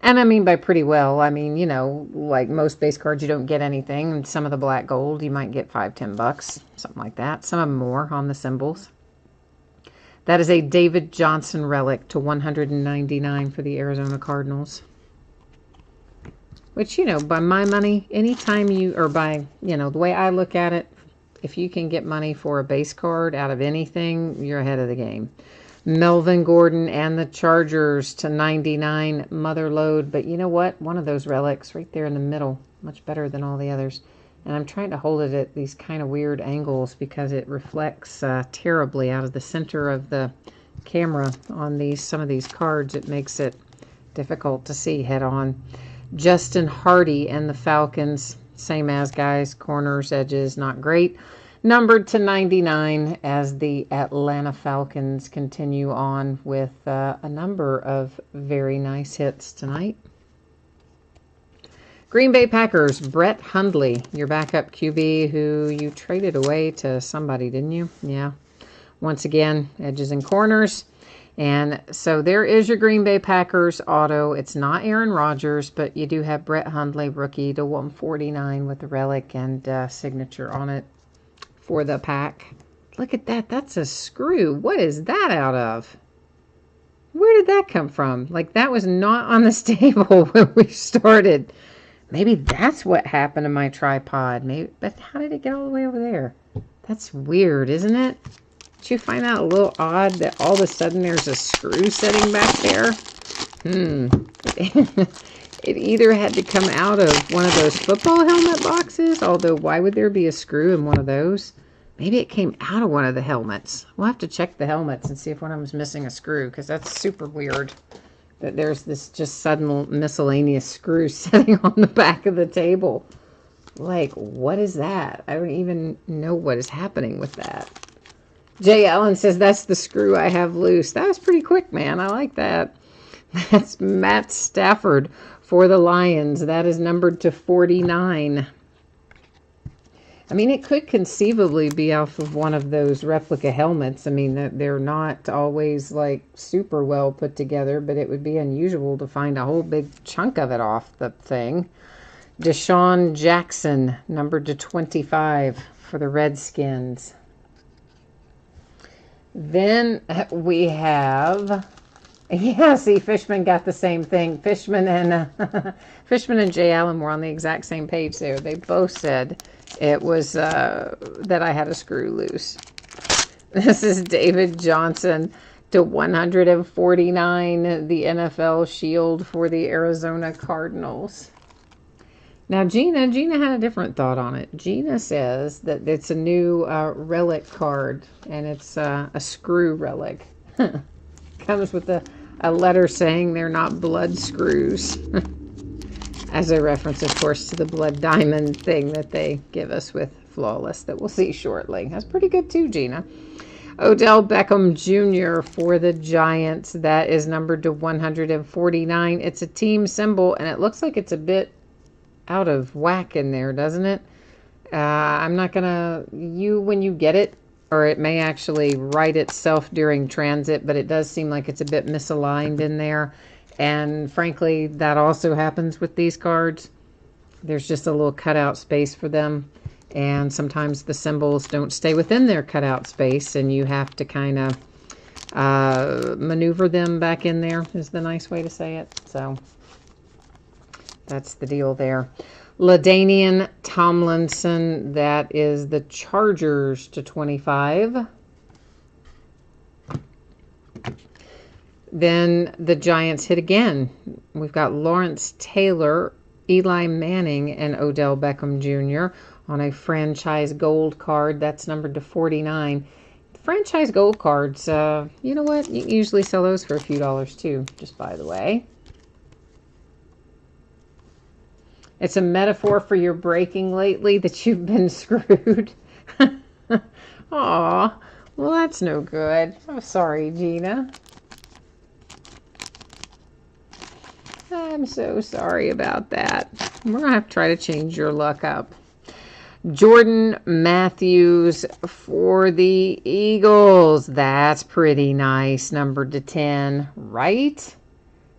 And I mean by pretty well, I mean, you know, like most base cards, you don't get anything. And some of the black gold, you might get $5-10, something like that. Some of them more on the symbols. That is a David Johnson relic to 199 for the Arizona Cardinals. Which, you know, by my money, anytime you, or by, you know, the way I look at it, if you can get money for a base card out of anything, you're ahead of the game. Melvin Gordon and the Chargers to 99, mother load. But you know what? One of those relics right there in the middle, much better than all the others. And I'm trying to hold it at these kind of weird angles because it reflects terribly out of the center of the camera on some of these cards. It makes it difficult to see head on. Justin Hardy and the Falcons, same as guys, corners, edges, not great. Numbered to 99 as the Atlanta Falcons continue on with a number of very nice hits tonight. Green Bay Packers, Brett Hundley, your backup QB who you traded away to somebody, didn't you? Yeah. Once again, edges and corners. And so there is your Green Bay Packers auto. It's not Aaron Rodgers, but you do have Brett Hundley, rookie to 149 with the relic and signature on it for the pack. Look at that. That's a screw. What is that out of? Where did that come from? Like, that was not on this table when we started. Maybe that's what happened to my tripod. Maybe, but how did it get all the way over there? That's weird, isn't it? Did you find that a little odd that all of a sudden there's a screw sitting back there? It either had to come out of one of those football helmet boxes, although why would there be a screw in one of those? Maybe it came out of one of the helmets. We'll have to check the helmets and see if one of them's missing a screw, because that's super weird that there's this just sudden miscellaneous screw sitting on the back of the table. Like, what is that? I don't even know what is happening with that. Jay Allen says, that's the screw I have loose. That was pretty quick, man. I like that. That's Matt Stafford for the Lions. That is numbered to 49. I mean, it could conceivably be off of one of those replica helmets. I mean, they're not always, like, super well put together, but it would be unusual to find a whole big chunk of it off the thing. Deshaun Jackson, numbered to 25 for the Redskins. Then we have... Yeah, see, Fishman got the same thing. Fishman and Jay Allen were on the exact same page there. They both said it was that I had a screw loose. This is David Johnson to 149, the NFL shield for the Arizona Cardinals. Now, Gina had a different thought on it. Gina says that it's a new relic card, and it's a screw relic. Comes with a letter saying they're not blood screws. As a reference, of course, to the blood diamond thing that they give us with Flawless that we'll see shortly. That's pretty good too, Gina. Odell Beckham Jr. for the Giants. That is numbered to 149. It's a team symbol, and it looks like it's a bit out of whack in there, doesn't it? I'm not gonna, when you get it, or it may actually write itself during transit, but it does seem like it's a bit misaligned in there. And frankly, that also happens with these cards. There's just a little cutout space for them. And sometimes the symbols don't stay within their cutout space, and you have to kind of maneuver them back in there, is the nice way to say it. So that's the deal there. LaDainian Tomlinson, that is the Chargers to 25. Then the Giants hit again. We've got Lawrence Taylor, Eli Manning, and Odell Beckham Jr. on a franchise gold card. That's numbered to 49. Franchise gold cards, you know what? You usually sell those for a few dollars too, just by the way. It's a metaphor for your breaking lately that you've been screwed. Aw, well, that's no good. I'm sorry, Gina. I'm so sorry about that. We're going to have to try to change your luck up. Jordan Matthews for the Eagles. That's pretty nice. Numbered to 10, right?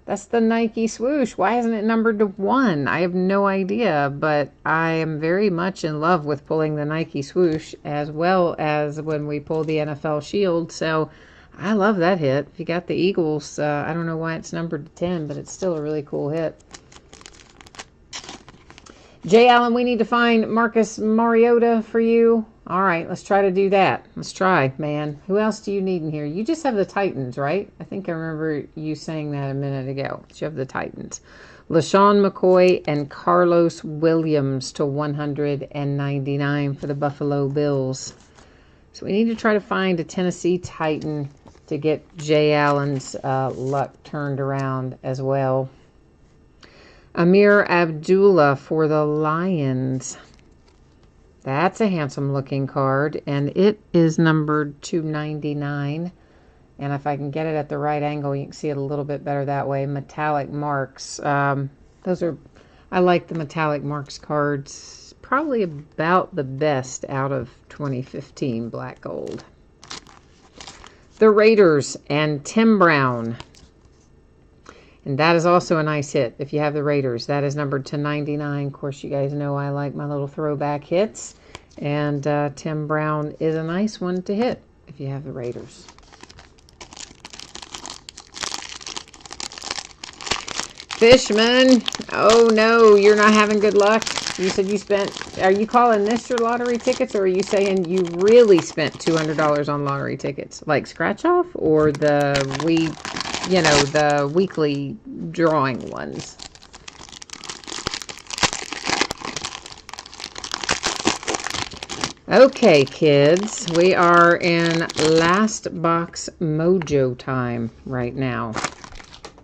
That's the Nike swoosh. Why isn't it numbered to 1? I have no idea, but I am very much in love with pulling the Nike swoosh as well as when we pull the NFL Shield. So I love that hit. If you got the Eagles, I don't know why it's numbered to 10, but it's still a really cool hit. Jay Allen, we need to find Marcus Mariota for you. All right, let's try to do that. Let's try, man. Who else do you need in here? You just have the Titans, right? I think I remember you saying that a minute ago. You have the Titans. LaShawn McCoy and Carlos Williams to 199 for the Buffalo Bills. So we need to try to find a Tennessee Titan to get Jay Allen's luck turned around as well. Amir Abdullah for the Lions. That's a handsome looking card, and it is numbered 299. And if I can get it at the right angle, you can see it a little bit better that way. Metallic marks. I like the metallic marks cards. Probably about the best out of 2015 black gold. The Raiders and Tim Brown. And that is also a nice hit if you have the Raiders. That is numbered to 99. Of course, you guys know I like my little throwback hits. And Tim Brown is a nice one to hit if you have the Raiders. Fishman. Oh, no, you're not having good luck. You said you spent, are you calling this your lottery tickets, or are you saying you really spent $200 on lottery tickets? Like scratch off or the weekly drawing ones? Okay, kids, we are in last box mojo time right now.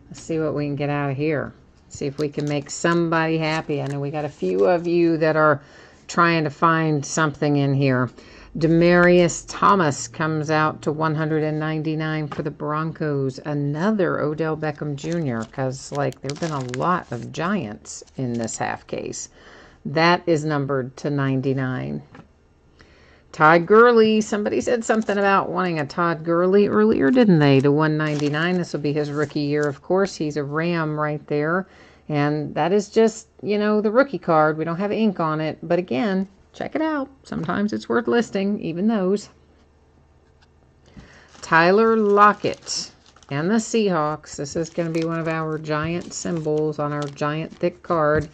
Let's see what we can get out of here. See if we can make somebody happy. I know we got a few of you that are trying to find something in here. Demarius Thomas comes out to 199 for the Broncos. Another Odell Beckham Jr. because, like, there have been a lot of Giants in this half case. That is numbered to 99. Todd Gurley. Somebody said something about wanting a Todd Gurley earlier, didn't they? To 199. This will be his rookie year, of course. He's a Ram right there. And that is just, the rookie card. We don't have ink on it. But again, check it out. Sometimes it's worth listing, even those. Tyler Lockett and the Seahawks. This is going to be one of our giant symbols on our giant thick card.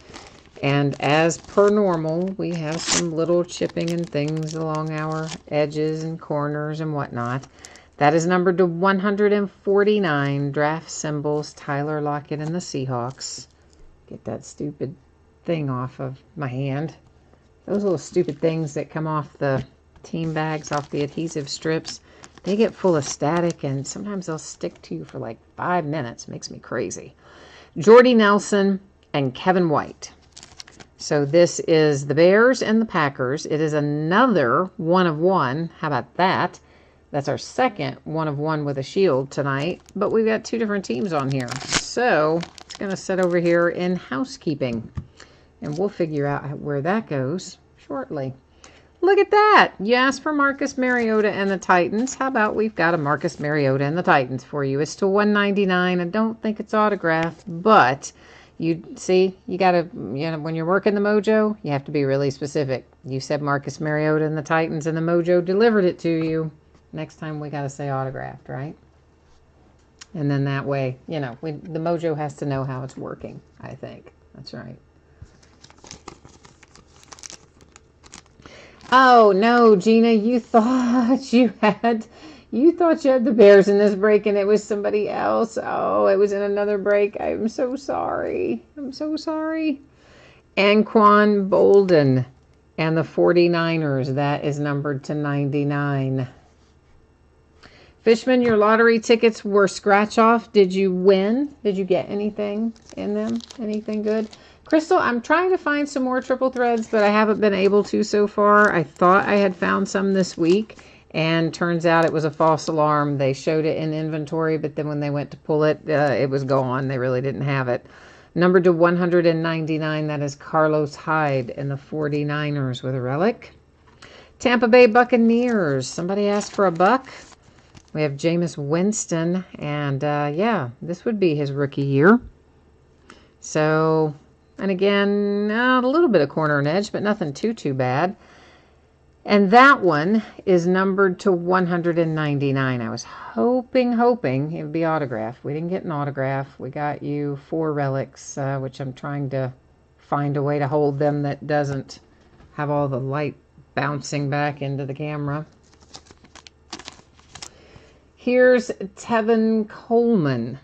And as per normal, we have some little chipping and things along our edges and corners and whatnot. That is numbered to 149. Draft symbols, Tyler Lockett and the Seahawks. Get that stupid thing off of my hand. Those little stupid things that come off the team bags, off the adhesive strips, they get full of static, and sometimes they'll stick to you for like 5 minutes. Makes me crazy. Jordy Nelson and Kevin White. So this is the Bears and the Packers. It is another 1 of 1. How about that? That's our second 1 of 1 with a shield tonight. But we've got 2 different teams on here. So it's going to sit over here in housekeeping. And we'll figure out where that goes shortly. Look at that. You asked for Marcus Mariota and the Titans. How about we've got a Marcus Mariota and the Titans for you. It's to $1.99. I don't think it's autographed, but you see, you got to, when you're working the mojo, you have to be really specific. You said Marcus Mariota and the Titans, and the mojo delivered it to you. Next time we got to say autographed, right? And then that way, the mojo has to know how it's working, I think. That's right. Oh, no, Gina, you thought you had the Bears in this break and it was somebody else. Oh, it was in another break. I'm so sorry. I'm so sorry. Anquan Bolden and the 49ers. That is numbered to 99. Fishman, your lottery tickets were scratch off. Did you win? Did you get anything in them? Anything good? Crystal, I'm trying to find some more triple threads, but I haven't been able to so far. I thought I had found some this week, and turns out it was a false alarm. They showed it in inventory, but then when they went to pull it, it was gone. They really didn't have it. Numbered to 199, that is Carlos Hyde and the 49ers with a relic. Tampa Bay Buccaneers. Somebody asked for a buck. We have Jameis Winston, and yeah, this would be his rookie year. So, and again, a little bit of corner and edge, but nothing too bad. And that one is numbered to 199. I was hoping it would be autographed. We didn't get an autograph. We got you 4 relics, which I'm trying to find a way to hold them that doesn't have all the light bouncing back into the camera. Here's Tevin Coleman.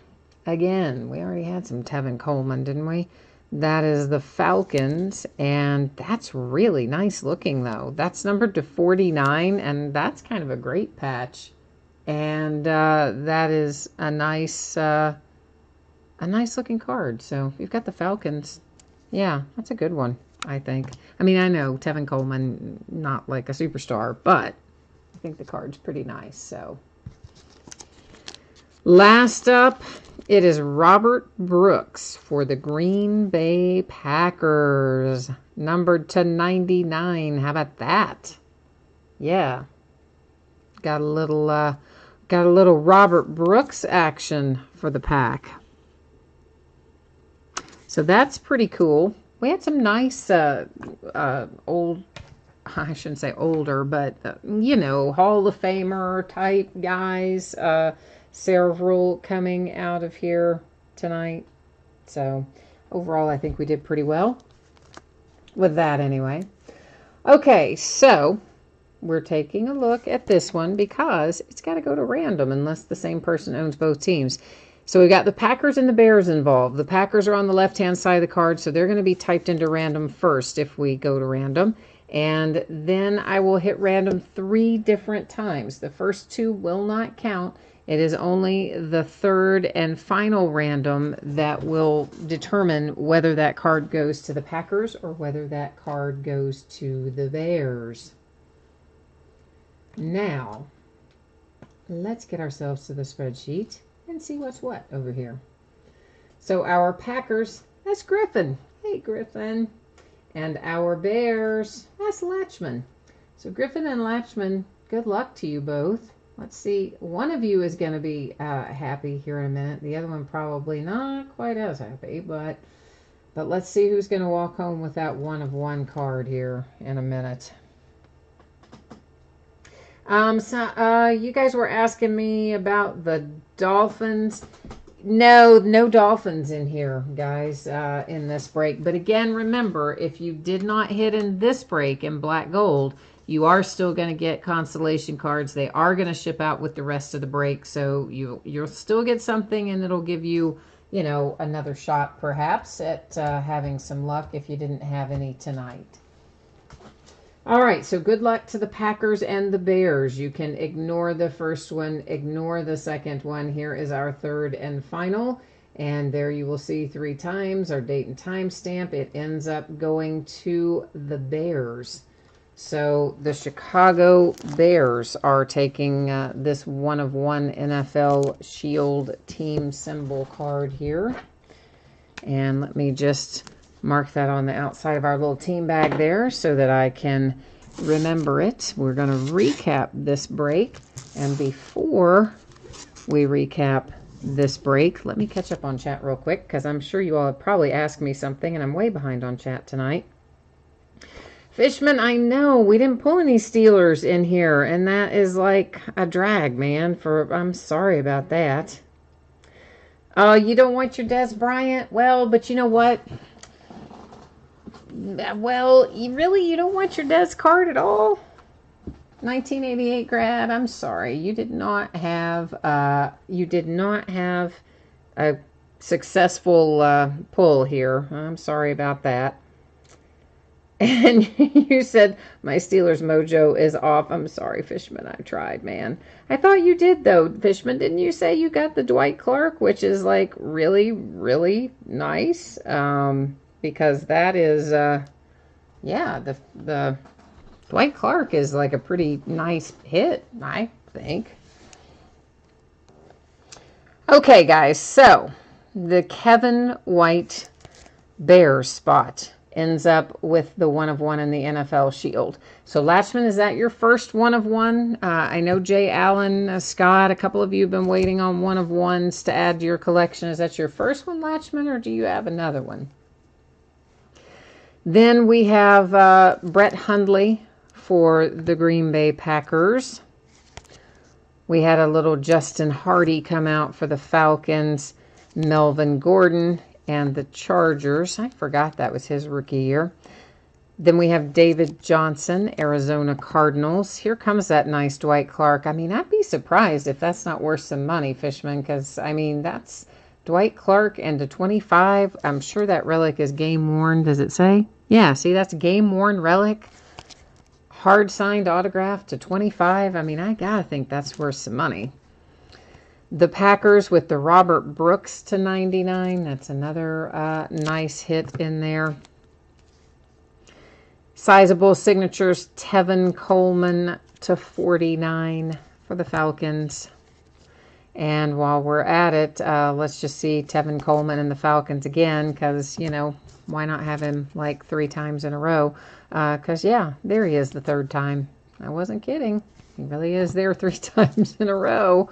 Again, we already had some Tevin Coleman, didn't we? That is the Falcons, and that's really nice looking, though. That's numbered to 49, and that's kind of a great patch. And that is a nice looking card. So you've got the Falcons. Yeah, that's a good one, I think. I mean, I know Tevin Coleman, not like a superstar, but I think the card's pretty nice, so. Last up, it is Robert Brooks for the Green Bay Packers, numbered to 99. How about that? Yeah, got a little Robert Brooks action for the Pack. So that's pretty cool. We had some nice old, I shouldn't say older, but Hall of Famer type guys. Several coming out of here tonight. So overall, I think we did pretty well with that anyway. Okay, so we're taking a look at this one because it's got to go to random unless the same person owns both teams. So we've got the Packers and the Bears involved. The Packers are on the left-hand side of the card, so they're going to be typed into random first if we go to random. And then I will hit random 3 different times. The first 2 will not count. It is only the third and final random that will determine whether that card goes to the Packers or whether that card goes to the Bears. Now, let's get ourselves to the spreadsheet and see what's what over here. So our Packers, that's Griffin. Hey, Griffin. And our Bears, that's Latchman. So Griffin and Latchman, good luck to you both. Let's see, one of you is going to be happy here in a minute. The other one probably not quite as happy, but let's see who's going to walk home with that 1 of 1 card here in a minute. So you guys were asking me about the Dolphins. No Dolphins in here, guys, in this break. But again, remember, if you did not hit in this break in black gold, you are still going to get consolation cards. They are going to ship out with the rest of the break, so you'll still get something, and it'll give you, you know, another shot perhaps at having some luck if you didn't have any tonight. All right, so good luck to the Packers and the Bears. You can ignore the first one, ignore the second one. Here is our third and final. And there you will see 3 times our date and time stamp. It ends up going to the Bears. So the Chicago Bears are taking this 1/1 NFL Shield team symbol card here. And let me just mark that on the outside of our little team bag there so that I can remember it. We're going to recap this break. And before we recap this break, let me catch up on chat real quick because I'm sure you all have probably asked me something and I'm way behind on chat tonight. Fishman, I know we didn't pull any Steelers in here, and that is like a drag, man. I'm sorry about that. Oh, you don't want your Des Bryant? Well, but you know what? Well, you don't want your Des card at all? 1988 grad, I'm sorry. You did not have a successful pull here. I'm sorry about that. And you said, my Steelers mojo is off. I'm sorry, Fishman. I tried, man. I thought you did, though, Fishman. Didn't you say you got the Dwight Clark, which is, like, really, really nice? Because that is, yeah, the Dwight Clark is, like, a pretty nice hit, I think. Okay, guys, so the Kevin White Bears spot ends up with the 1/1 in the NFL Shield. So, Latchman, is that your first 1/1? I know Jay Allen, Scott, a couple of you have been waiting on 1/1s to add to your collection. Is that your first one, Latchman, or do you have another one? Then we have Brett Hundley for the Green Bay Packers. We had a little Justin Hardy come out for the Falcons, Melvin Gordon, and the Chargers. I forgot that was his rookie year. Then we have David Johnson, Arizona Cardinals. Here comes that nice Dwight Clark. I mean, I'd be surprised if that's not worth some money, Fishman, because, I mean, that's Dwight Clark and to 25. I'm sure that relic is game-worn. Does it say? Yeah, see, that's game-worn relic. Hard-signed autograph to 25. I mean, I gotta think that's worth some money. The Packers with the Robert Brooks to 99. That's another nice hit in there. Sizable signatures, Tevin Coleman to 49 for the Falcons. And while we're at it, let's just see Tevin Coleman and the Falcons again because, you know, why not have him like 3 times in a row? Because, yeah, there he is the 3rd time. I wasn't kidding. He really is there 3 times in a row.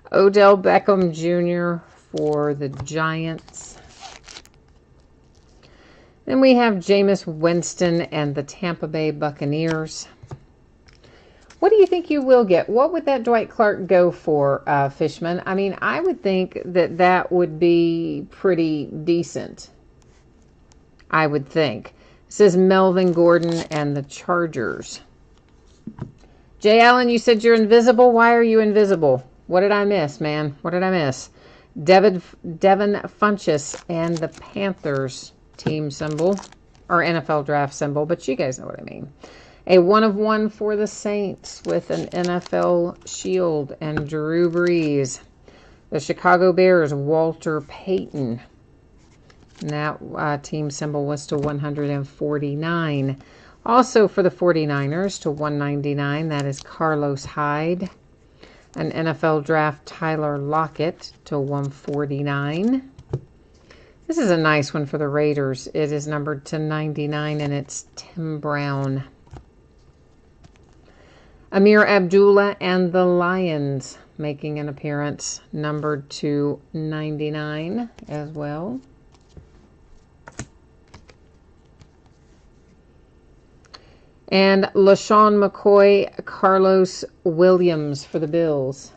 Odell Beckham Jr. for the Giants. Then we have Jameis Winston and the Tampa Bay Buccaneers. What do you think you will get? What would that Dwight Clark go for, Fishman? I mean, I would think that that would be pretty decent. I would think. It says Melvin Gordon and the Chargers. Jay Allen, you said you're invisible. Why are you invisible? What did I miss, man? What did I miss? Devin Funchess and the Panthers team symbol, or NFL draft symbol, but you guys know what I mean. A 1/1 for the Saints with an NFL Shield and Drew Brees. The Chicago Bears, Walter Payton. And that team symbol was to 149. Also for the 49ers to 199, that is Carlos Hyde. An NFL draft Tyler Lockett to 149. This is a nice one for the Raiders. It is numbered to 99 and it's Tim Brown. Amir Abdullah and the Lions making an appearance, numbered to 99 as well. And LaShawn McCoy, Carlos Williams for the Bills.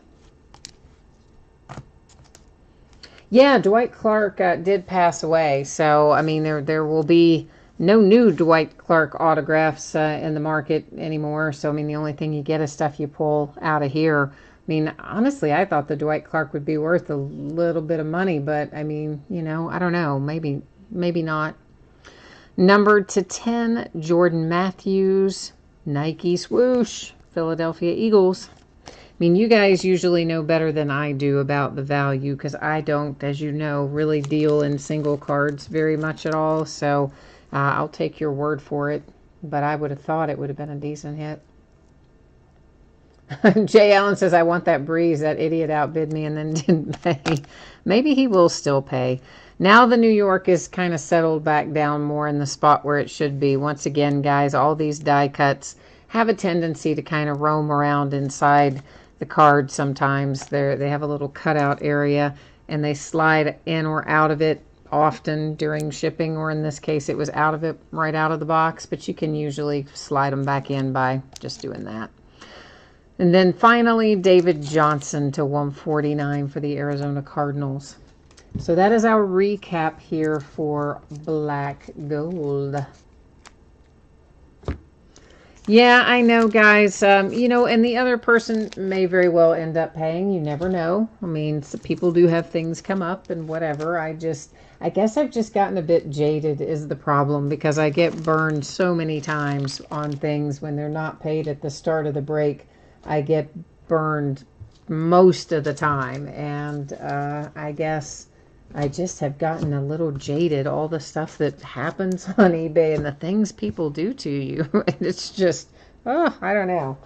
Yeah, Dwight Clark did pass away. So, I mean, there will be no new Dwight Clark autographs in the market anymore. So, I mean, the only thing you get is stuff you pull out of here. mean, honestly, I thought the Dwight Clark would be worth a little bit of money, but I mean, you know, I don't know. Maybe not. Numbered to 10, Jordan Matthews, Nike swoosh, Philadelphia Eagles. I mean, you guys usually know better than I do about the value because I don't, as you know, really deal in single cards very much at all. So I'll take your word for it. But I would have thought it would have been a decent hit. Jay Allen says, I want that Breeze. That idiot outbid me and then didn't pay. Maybe he will still pay. Now the New York is kind of settled back down more in the spot where it should be. Once again, guys, all these die cuts have a tendency to kind of roam around inside the card sometimes. They have a little cutout area, and they slide in or out of it often during shipping, or in this case, it was out of it right out of the box, but you can usually slide them back in by just doing that. And then finally, David Johnson to 149 for the Arizona Cardinals. So that is our recap here for Black Gold. Yeah, I know, guys. You know, and the other person may very well end up paying. You never know. I mean, people do have things come up and whatever. I guess I've just gotten a bit jaded is the problem, because I get burned so many times on things when they're not paid at the start of the break. I get burned most of the time, and I guess I just have gotten a little jaded. All the stuff that happens on eBay and the things people do to you. And it's just, oh, I don't know.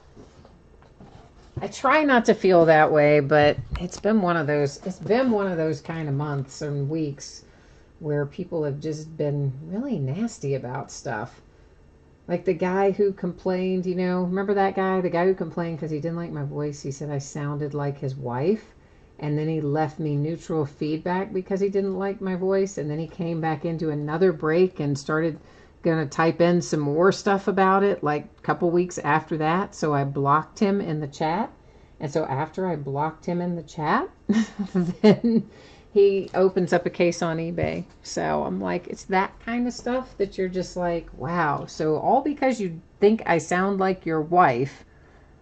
I try not to feel that way, but it's been one of those kind of months and weeks where people have just been really nasty about stuff. Like the guy who complained, you know, remember that guy? The guy who complained because he didn't like my voice. He said I sounded like his wife. And then he left me neutral feedback because he didn't like my voice. And then he came back into another break and started going to type in some more stuff about it like a couple weeks after that. So I blocked him in the chat. And so after I blocked him in the chat, then he opens up a case on eBay. So I'm like, it's that kind of stuff that you're just like, wow. So all because you think I sound like your wife,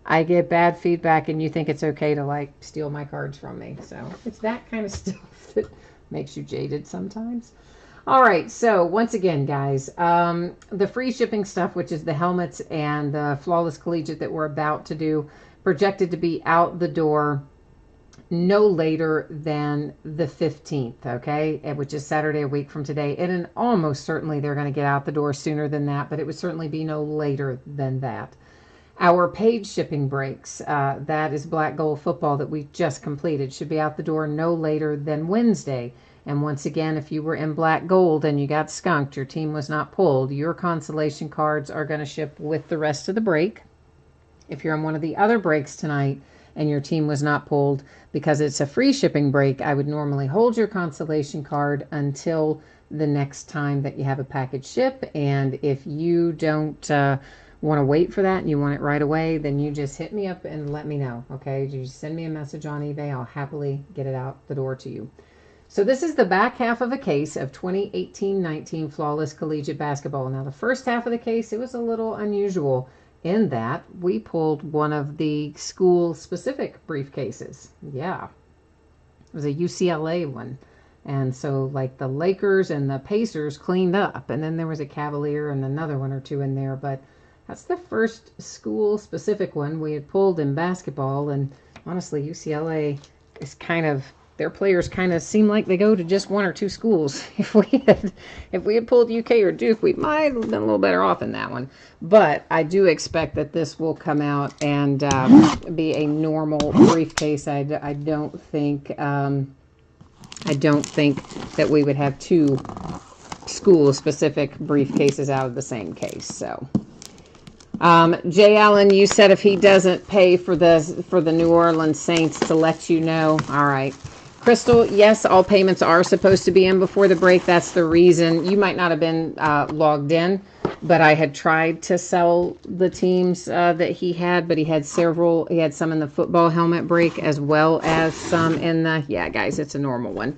I get bad feedback and you think it's okay to like steal my cards from me. So it's that kind of stuff that makes you jaded sometimes. All right. So once again, guys, the free shipping stuff, which is the helmets and the flawless collegiate that we're about to do, projected to be out the door no later than the 15th, okay, which is Saturday a week from today. And almost certainly they're going to get out the door sooner than that, but it would certainly be no later than that. Our paid shipping breaks, that is Black Gold football that we just completed, should be out the door no later than Wednesday. And once again, if you were in Black Gold and you got skunked, your team was not pulled, your consolation cards are going to ship with the rest of the break. If you're on one of the other breaks tonight and your team was not pulled, because it's a free shipping break, I would normally hold your consolation card until the next time that you have a package ship. And if you don't want to wait for that and you want it right away, then you just hit me up and let me know, okay? You just send me a message on eBay. I'll happily get it out the door to you. So this is the back half of a case of 2018-19 Flawless Collegiate Basketball. Now, the first half of the case, it was a little unusual in that we pulled one of the school-specific briefcases. Yeah, it was a UCLA one. And so, like, the Lakers and the Pacers cleaned up. And then there was a Cavalier and another one or two in there. But that's the first school-specific one we had pulled in basketball. And honestly, UCLA is kind of, their players kind of seem like they go to just one or two schools. If we had pulled UK or Duke, we might have been a little better off in that one. But I do expect that this will come out and be a normal briefcase. I don't think that we would have two school-specific briefcases out of the same case. So, Jay Allen, you said if he doesn't pay for the New Orleans Saints to let you know. All right. Crystal, yes, all payments are supposed to be in before the break. That's the reason. You might not have been logged in, but I had tried to sell the teams that he had, but he had several. He had some in the football helmet break as well as some in the, yeah, guys, it's a normal one,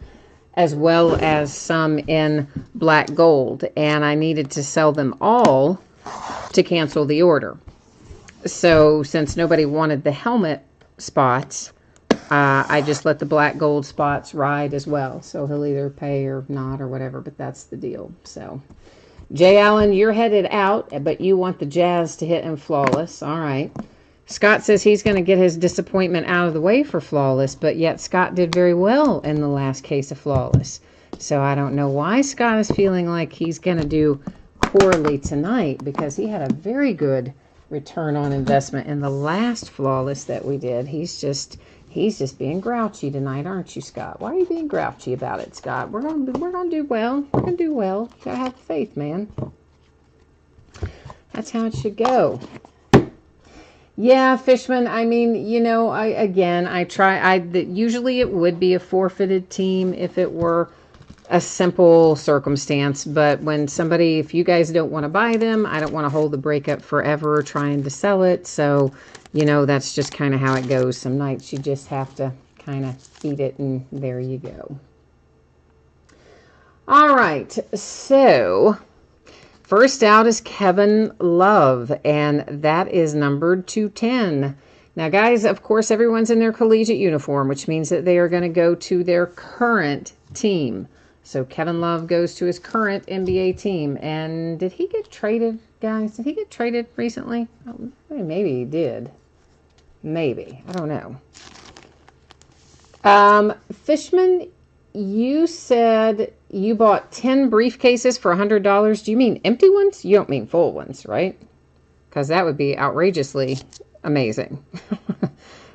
as well as some in Black Gold. And I needed to sell them all to cancel the order. So since nobody wanted the helmet spots, I just let the black gold spots ride as well. So he'll either pay or not or whatever, but that's the deal. So, Jay Allen, you're headed out, but you want the Jazz to hit in Flawless. All right. Scott says he's going to get his disappointment out of the way for Flawless, but yet Scott did very well in the last case of Flawless. So I don't know why Scott is feeling like he's going to do poorly tonight, because he had a very good return on investment in the last Flawless that we did. He's just being grouchy tonight, aren't you, Scott? Why are you being grouchy about it, Scott? We're gonna do well. We're gonna do well. You gotta have faith, man. That's how it should go. Yeah, Fishman, I mean, you know, usually it would be a forfeited team if it were a simple circumstance, but when if you guys don't want to buy them, I don't want to hold the breakup forever trying to sell it, so, you know, that's just kind of how it goes. Some nights you just have to kind of feed it, and there you go. All right, so first out is Kevin Love, and that is numbered 210. Now, guys, of course, everyone's in their collegiate uniform, which means that they are going to go to their current team. So Kevin Love goes to his current NBA team. And did he get traded, guys? Did he get traded recently? Oh, maybe he did. Maybe. I don't know. Fishman, you said you bought 10 briefcases for $100. Do you mean empty ones? You don't mean full ones, right? Because that would be outrageously amazing.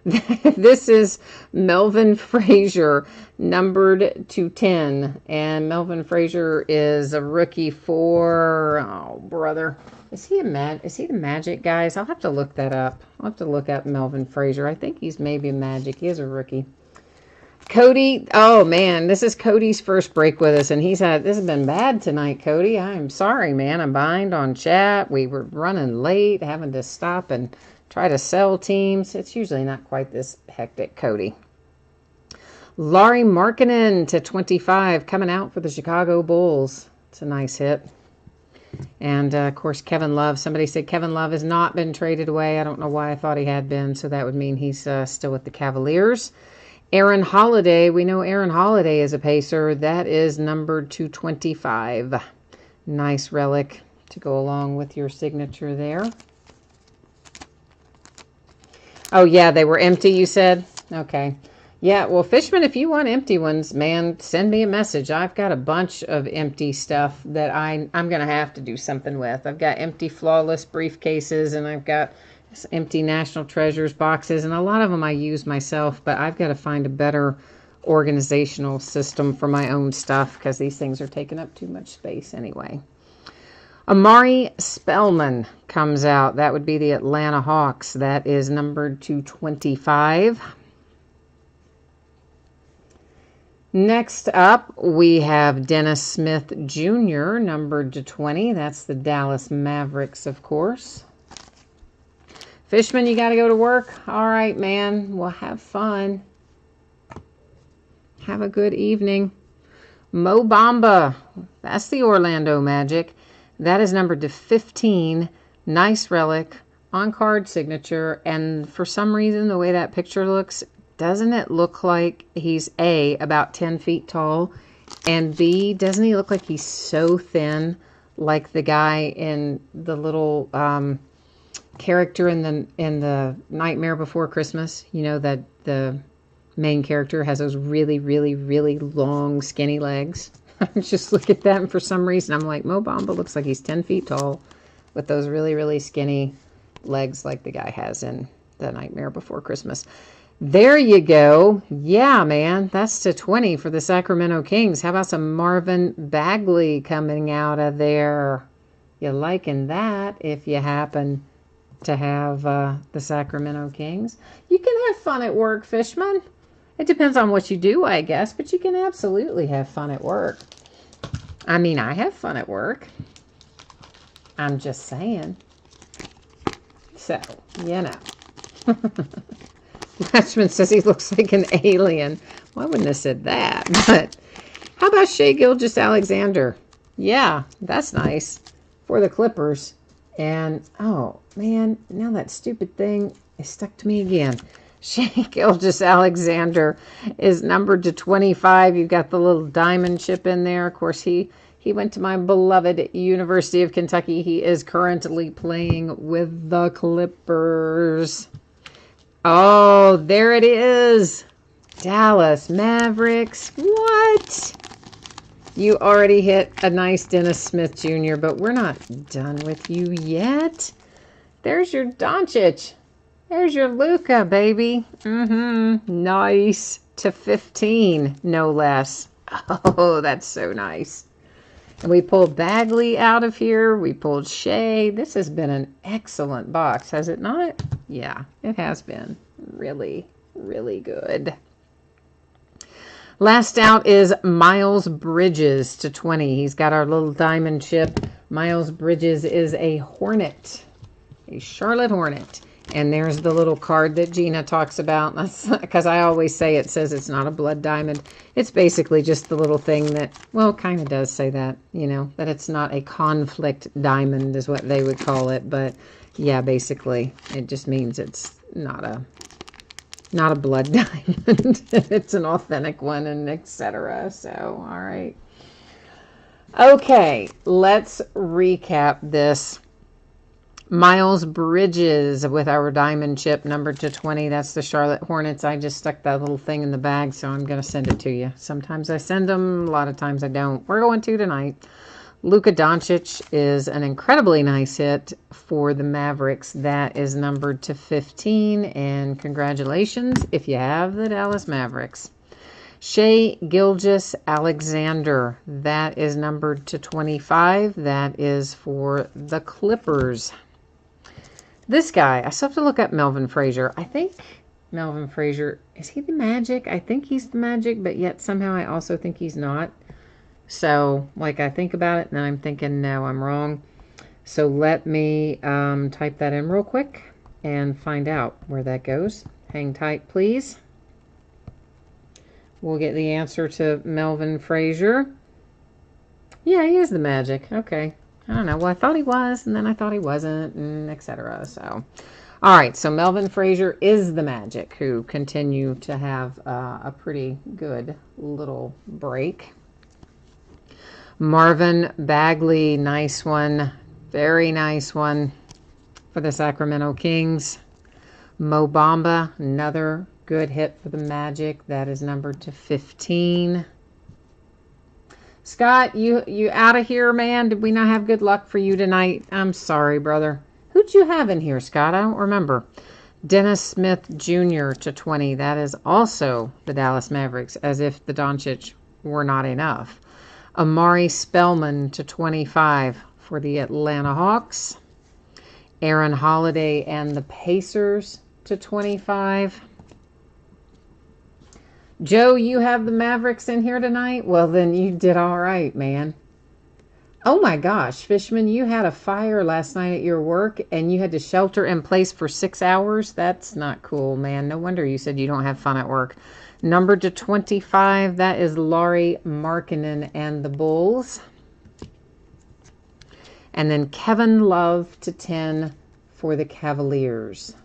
This is Melvin Frazier, numbered 210. And Melvin Frazier is a rookie for, oh, brother. Is he the Magic, guys? I'll have to look that up. I'll have to look up Melvin Frazier. I think he's maybe a Magic. He is a rookie. Cody, oh man, this is Cody's first break with us, and this has been bad tonight, Cody. I'm sorry, man. I'm behind on chat. We were running late, having to stop and try to sell teams. It's usually not quite this hectic, Cody. Lauri Markkanen to 25, coming out for the Chicago Bulls. It's a nice hit. And, of course, Kevin Love. Somebody said Kevin Love has not been traded away. I don't know why I thought he had been, so that would mean he's still with the Cavaliers. Aaron Holiday, we know Aaron Holiday is a Pacer. That is numbered 225. Nice relic to go along with your signature there. Oh, yeah, they were empty, you said? Okay. Yeah, well, Fishman, if you want empty ones, man, send me a message. I've got a bunch of empty stuff that I'm going to have to do something with. I've got empty Flawless briefcases, and I've got empty National Treasures boxes, and a lot of them I use myself, but I've got to find a better organizational system for my own stuff, because these things are taking up too much space anyway. Amari Spellman comes out. That would be the Atlanta Hawks. That is numbered 225. Next up, we have Dennis Smith Jr., numbered to 20. That's the Dallas Mavericks, of course. Fishman, you got to go to work? All right, man. Well, have fun. Have a good evening. Mo Bamba. That's the Orlando Magic. That is numbered to 15. Nice relic. On-card signature. And for some reason, the way that picture looks, doesn't it look like he's A, about 10 feet tall, and B, doesn't he look like he's so thin, like the guy in the little character in the Nightmare Before Christmas? You know, that the main character has those really, really, really long, skinny legs. I just look at that, and for some reason, I'm like, Mo Bamba looks like he's 10 feet tall with those really, really skinny legs like the guy has in the Nightmare Before Christmas. There you go. Yeah, man. That's to 20 for the Sacramento Kings. How about some Marvin Bagley coming out of there? You liking that if you happen to have the Sacramento Kings? You can have fun at work, Fishman. It depends on what you do, I guess, but you can absolutely have fun at work. I mean, I have fun at work. I'm just saying. So, you know. Latchman says he looks like an alien. Well, I wouldn't have said that, but how about Shai Gilgeous-Alexander? Yeah, that's nice for the Clippers. And, oh, man, now that stupid thing is stuck to me again. Shea Gilgeous-Alexander is numbered to 25. You've got the little diamond chip in there. Of course, he went to my beloved University of Kentucky. He is currently playing with the Clippers. Oh, there it is. Dallas Mavericks. What? You already hit a nice Dennis Smith Jr., but we're not done with you yet. There's your Doncic. There's your Luka, baby. Nice. To 15, no less. Oh, that's so nice. And we pulled Bagley out of here. We pulled Shea. This has been an excellent box, has it not? Yeah, it has been. Really, really good. Last out is Miles Bridges to 20. He's got our little diamond chip. Miles Bridges is a Hornet, a Charlotte Hornet. And there's the little card that Gina talks about. Because I always say it says it's not a blood diamond. It's basically just the little thing that, well, kind of does say that, you know, that it's not a conflict diamond is what they would call it. But yeah, basically it just means it's not a blood diamond. It's an authentic one, and etc. So, all right. Okay, let's recap this. Miles Bridges with our diamond chip numbered to 20. That's the Charlotte Hornets. I just stuck that little thing in the bag, so I'm going to send it to you. Sometimes I send them, a lot of times I don't. We're going to tonight. Luka Doncic is an incredibly nice hit for the Mavericks. That is numbered to 15, and congratulations if you have the Dallas Mavericks. Shea Gilgeous-Alexander, that is numbered to 25. That is for the Clippers. This guy, I still have to look up Melvin Frazier. I think Melvin Frazier, is he the Magic? I think he's the Magic, but yet somehow I also think he's not. So, like, I think about it, and then I'm thinking, no, I'm wrong. So let me type that in real quick and find out where that goes. Hang tight, please. We'll get the answer to Melvin Frazier. Yeah, he is the Magic. Okay. I don't know. Well, I thought he was, and then I thought he wasn't, and etc. So, all right. So Melvin Frazier is the Magic, who continue to have a pretty good little break. Marvin Bagley, nice one. Very nice one for the Sacramento Kings. Mo Bamba, another good hit for the Magic. That is numbered to 15. Scott, you out of here, man? Did we not have good luck for you tonight? I'm sorry, brother. Who'd you have in here, Scott? I don't remember. Dennis Smith Jr. to 20. That is also the Dallas Mavericks, as if the Doncic were not enough. Amari Spellman to 25 for the Atlanta Hawks. Aaron Holiday and the Pacers to 25. Joe, you have the Mavericks in here tonight? Well, then you did all right, man. Oh my gosh, Fishman, you had a fire last night at your work and you had to shelter in place for 6 hours? That's not cool, man. No wonder you said you don't have fun at work. Numbered to 25, that is Lauri Markkanen and the Bulls. And then Kevin Love to 10 for the Cavaliers.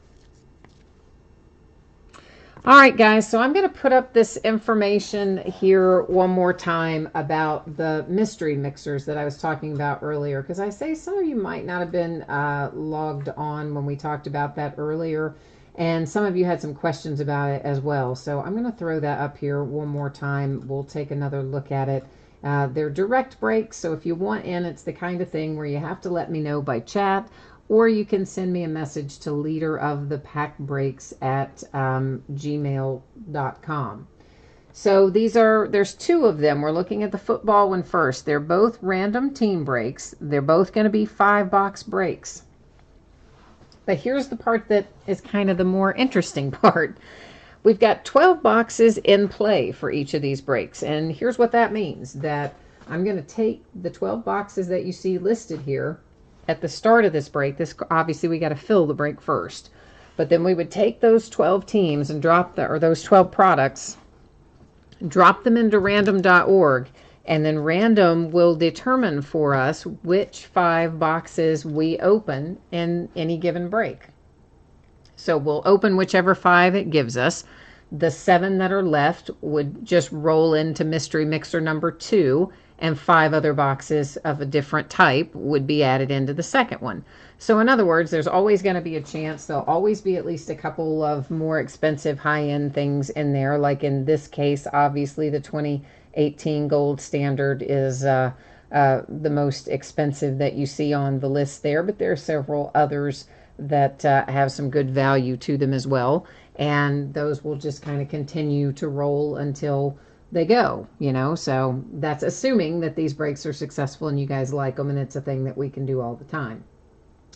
All right, guys, so I'm going to put up this information here one more time about the mystery mixers that I was talking about earlier, because I say some of you might not have been logged on when we talked about that earlier, and some of you had some questions about it as well. So I'm going to throw that up here one more time. We'll take another look at it. They're direct breaks, so if you want in, it's the kind of thing where you have to let me know by chat, or you can send me a message to leaderofthepackbreaks@gmail.com. So there's two of them. We're looking at the football one first. They're both random team breaks. They're both going to be 5-box breaks. But here's the part that is kind of the more interesting part. We've got 12 boxes in play for each of these breaks. And here's what that means. That I'm going to take the 12 boxes that you see listed here at the start of this break. This obviously we got to fill the break first, but then we would take those 12 teams and those 12 products, drop them into random.org, and then random will determine for us which 5 boxes we open in any given break. So we'll open whichever 5 it gives us. The 7 that are left would just roll into mystery mixer number 2, and 5 other boxes of a different type would be added into the second one. So in other words, there's always going to be a chance. There'll always be at least a couple of more expensive high-end things in there. Like in this case, obviously the 2018 gold standard is the most expensive that you see on the list there, but there are several others that have some good value to them as well. And those will just kind of continue to roll until they go, you know. So that's assuming that these breaks are successful and you guys like them and it's a thing that we can do all the time.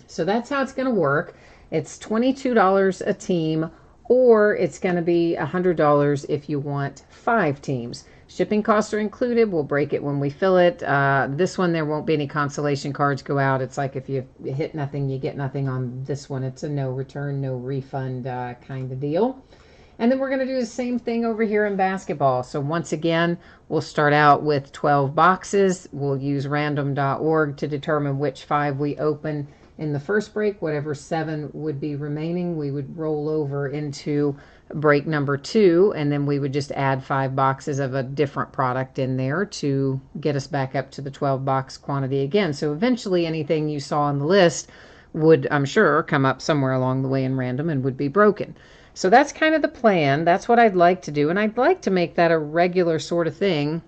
So that's how it's going to work. It's $22 a team, or it's going to be $100 if you want 5 teams. Shipping costs are included. We'll break it when we fill it. This one, there won't be any consolation cards go out. It's like if you hit nothing, you get nothing. On this one, it's a no return, no refund kind of deal. And then we're going to do the same thing over here in basketball. So once again, we'll start out with 12 boxes. We'll use random.org to determine which 5 we open in the first break. Whatever 7 would be remaining, we would roll over into break number 2, and then we would just add 5 boxes of a different product in there to get us back up to the 12 box quantity again. So eventually anything you saw on the list would, I'm sure, come up somewhere along the way in random and would be broken. So that's kind of the plan. That's what I'd like to do, and I'd like to make that a regular sort of thing.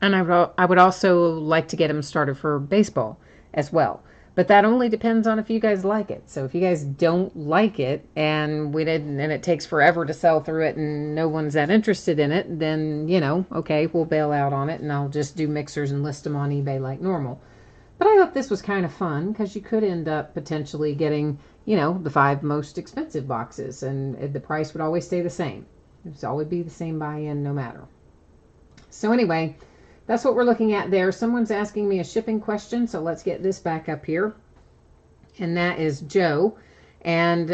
And I would also like to get them started for baseball as well. But that only depends on if you guys like it. So if you guys don't like it and it takes forever to sell through it and no one's that interested in it, then, you know, okay, we'll bail out on it and I'll just do mixers and list them on eBay like normal. But I thought this was kind of fun because you could end up potentially getting, you know, the 5 most expensive boxes, and the price would always stay the same. It would always be the same buy-in no matter. So anyway, that's what we're looking at there. Someone's asking me a shipping question, so let's get this back up here. And that is Joe. And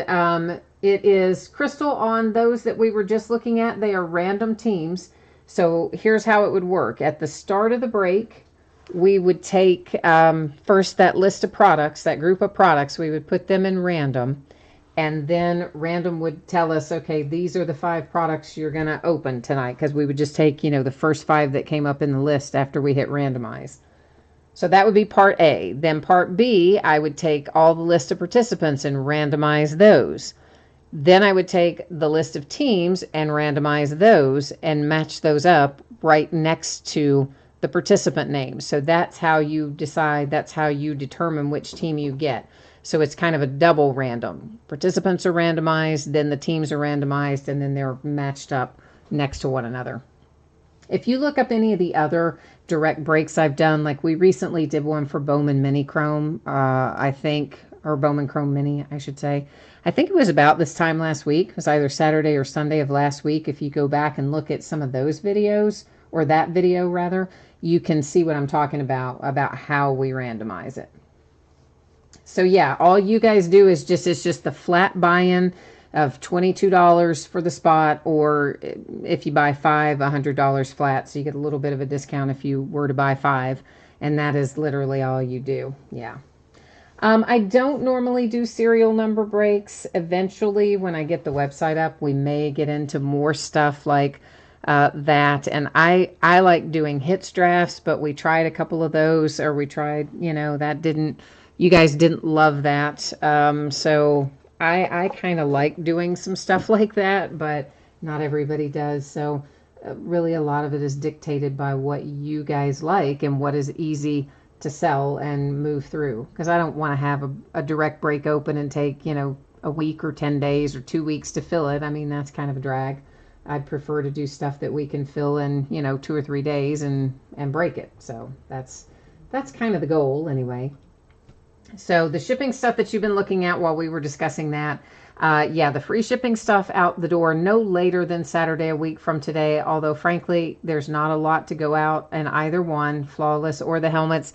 it is Crystal on those that we were just looking at. They are random teams. So here's how it would work. At the start of the break, we would take first that list of products, that group of products, we would put them in random. And then random would tell us, okay, these are the 5 products you're going to open tonight, because we would just take, you know, the first 5 that came up in the list after we hit randomize. So that would be part A. Then part B, I would take all the list of participants and randomize those. Then I would take the list of teams and randomize those and match those up right next to the participant names. So that's how you decide, that's how you determine which team you get. So it's kind of a double random. Participants are randomized, then the teams are randomized, and then they're matched up next to one another. If you look up any of the other direct breaks I've done, like we recently did one for Bowman Mini Chrome, I think, or Bowman Chrome Mini, I should say. I think it was about this time last week. It was either Saturday or Sunday of last week. If you go back and look at some of those videos, or that video rather, you can see what I'm talking about how we randomize it. So yeah, all you guys do is it's just the flat buy-in of $22 for the spot, or if you buy 5, $100 flat. So you get a little bit of a discount if you were to buy 5, and that is literally all you do. Yeah. I don't normally do serial number breaks. Eventually, when I get the website up, we may get into more stuff like that. And I like doing hits drafts, but we tried a couple of those, or we tried, you know, you guys didn't love that. So I kind of like doing some stuff like that, but not everybody does. So really a lot of it is dictated by what you guys like and what is easy to sell and move through. Because I don't want to have a direct break open and take, you know, a week or 10 days or 2 weeks to fill it. I mean, that's kind of a drag. I'd prefer to do stuff that we can fill in, you know, 2 or 3 days and break it. So that's kind of the goal anyway. So the shipping stuff that you've been looking at while we were discussing that, yeah, the free shipping stuff out the door no later than Saturday a week from today, although frankly, there's not a lot to go out in either one, Flawless or the helmets.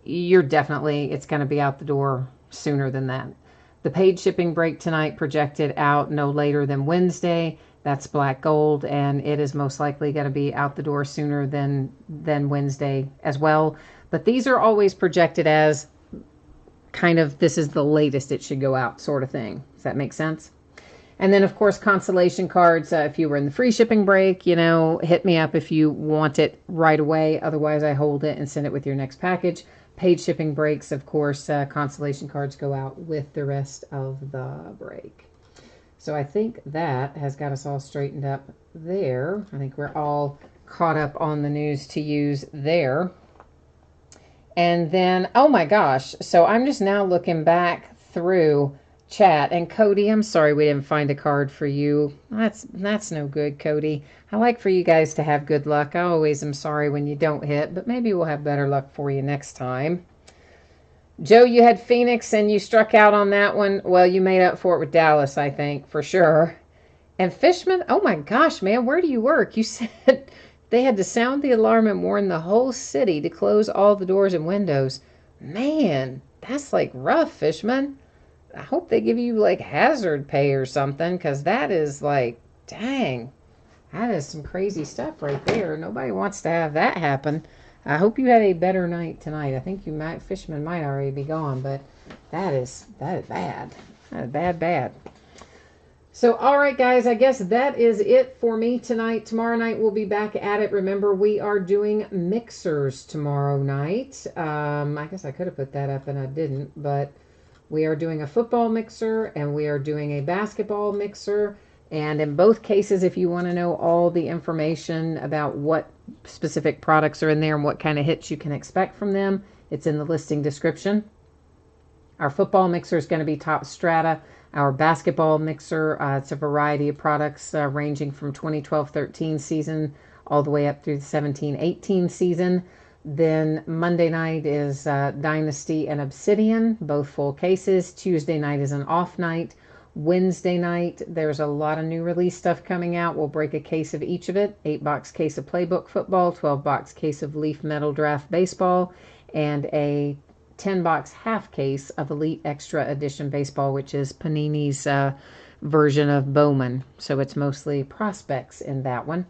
It's going to be out the door sooner than that. The paid shipping break tonight projected out no later than Wednesday. That's black gold, and it is most likely going to be out the door sooner than Wednesday as well. But these are always projected as kind of, this is the latest it should go out sort of thing. Does that make sense? And then, of course, consolation cards. If you were in the free shipping break, hit me up if you want it right away. Otherwise, I hold it and send it with your next package. Paid shipping breaks, of course, consolation cards go out with the rest of the break. So I think that has got us all straightened up there. I think we're all caught up on the news to use there. And then, oh my gosh, so I'm just now looking back through chat. And Cody, I'm sorry we didn't find a card for you. That's no good, Cody. I like for you guys to have good luck. I always am sorry when you don't hit, but maybe we'll have better luck for you next time. Joe, you had Phoenix and you struck out on that one. Well, you made up for it with Dallas, I think, for sure. And Fishman, oh my gosh, man, where do you work? You said they had to sound the alarm and warn the whole city to close all the doors and windows. Man, that's like rough, Fishman. I hope they give you like hazard pay or something, because that is like, dang, that is some crazy stuff right there. Nobody wants to have that happen. I hope you had a better night tonight. I think Fishman might already be gone, but that is bad. That is bad. So, all right, guys, I guess that is it for me tonight. Tomorrow night, we'll be back at it. Remember, we are doing mixers tomorrow night. I guess I could have put that up and I didn't, but we are doing a football mixer and we are doing a basketball mixer. And in both cases, if you want to know all the information about what specific products are in there and what kind of hits you can expect from them, it's in the listing description. Our football mixer is going to be top strata. Our basketball mixer, it's a variety of products ranging from 2012-13 season all the way up through the 17-18 season. Then Monday night is Dynasty and Obsidian, both full cases. Tuesday night is an off night. Wednesday night, there's a lot of new release stuff coming out. We'll break a case of each of it. 8-box case of Playbook Football, 12-box case of Leaf Metal Draft Baseball, and a 10-box half case of Elite Extra Edition Baseball, which is Panini's version of Bowman. So it's mostly prospects in that one.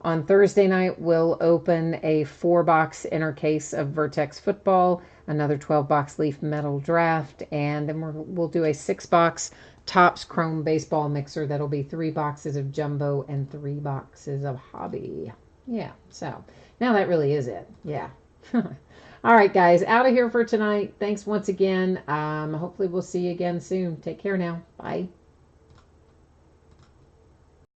On Thursday night, we'll open a 4-box inner case of Vertex Football, another 12-box Leaf Metal Draft, and then we'll do a 6-box Topps Chrome Baseball Mixer. That'll be 3 boxes of Jumbo and 3 boxes of Hobby. Yeah, so now that really is it. Yeah. All right, guys, out of here for tonight. Thanks once again. Hopefully we'll see you again soon. Take care now. Bye.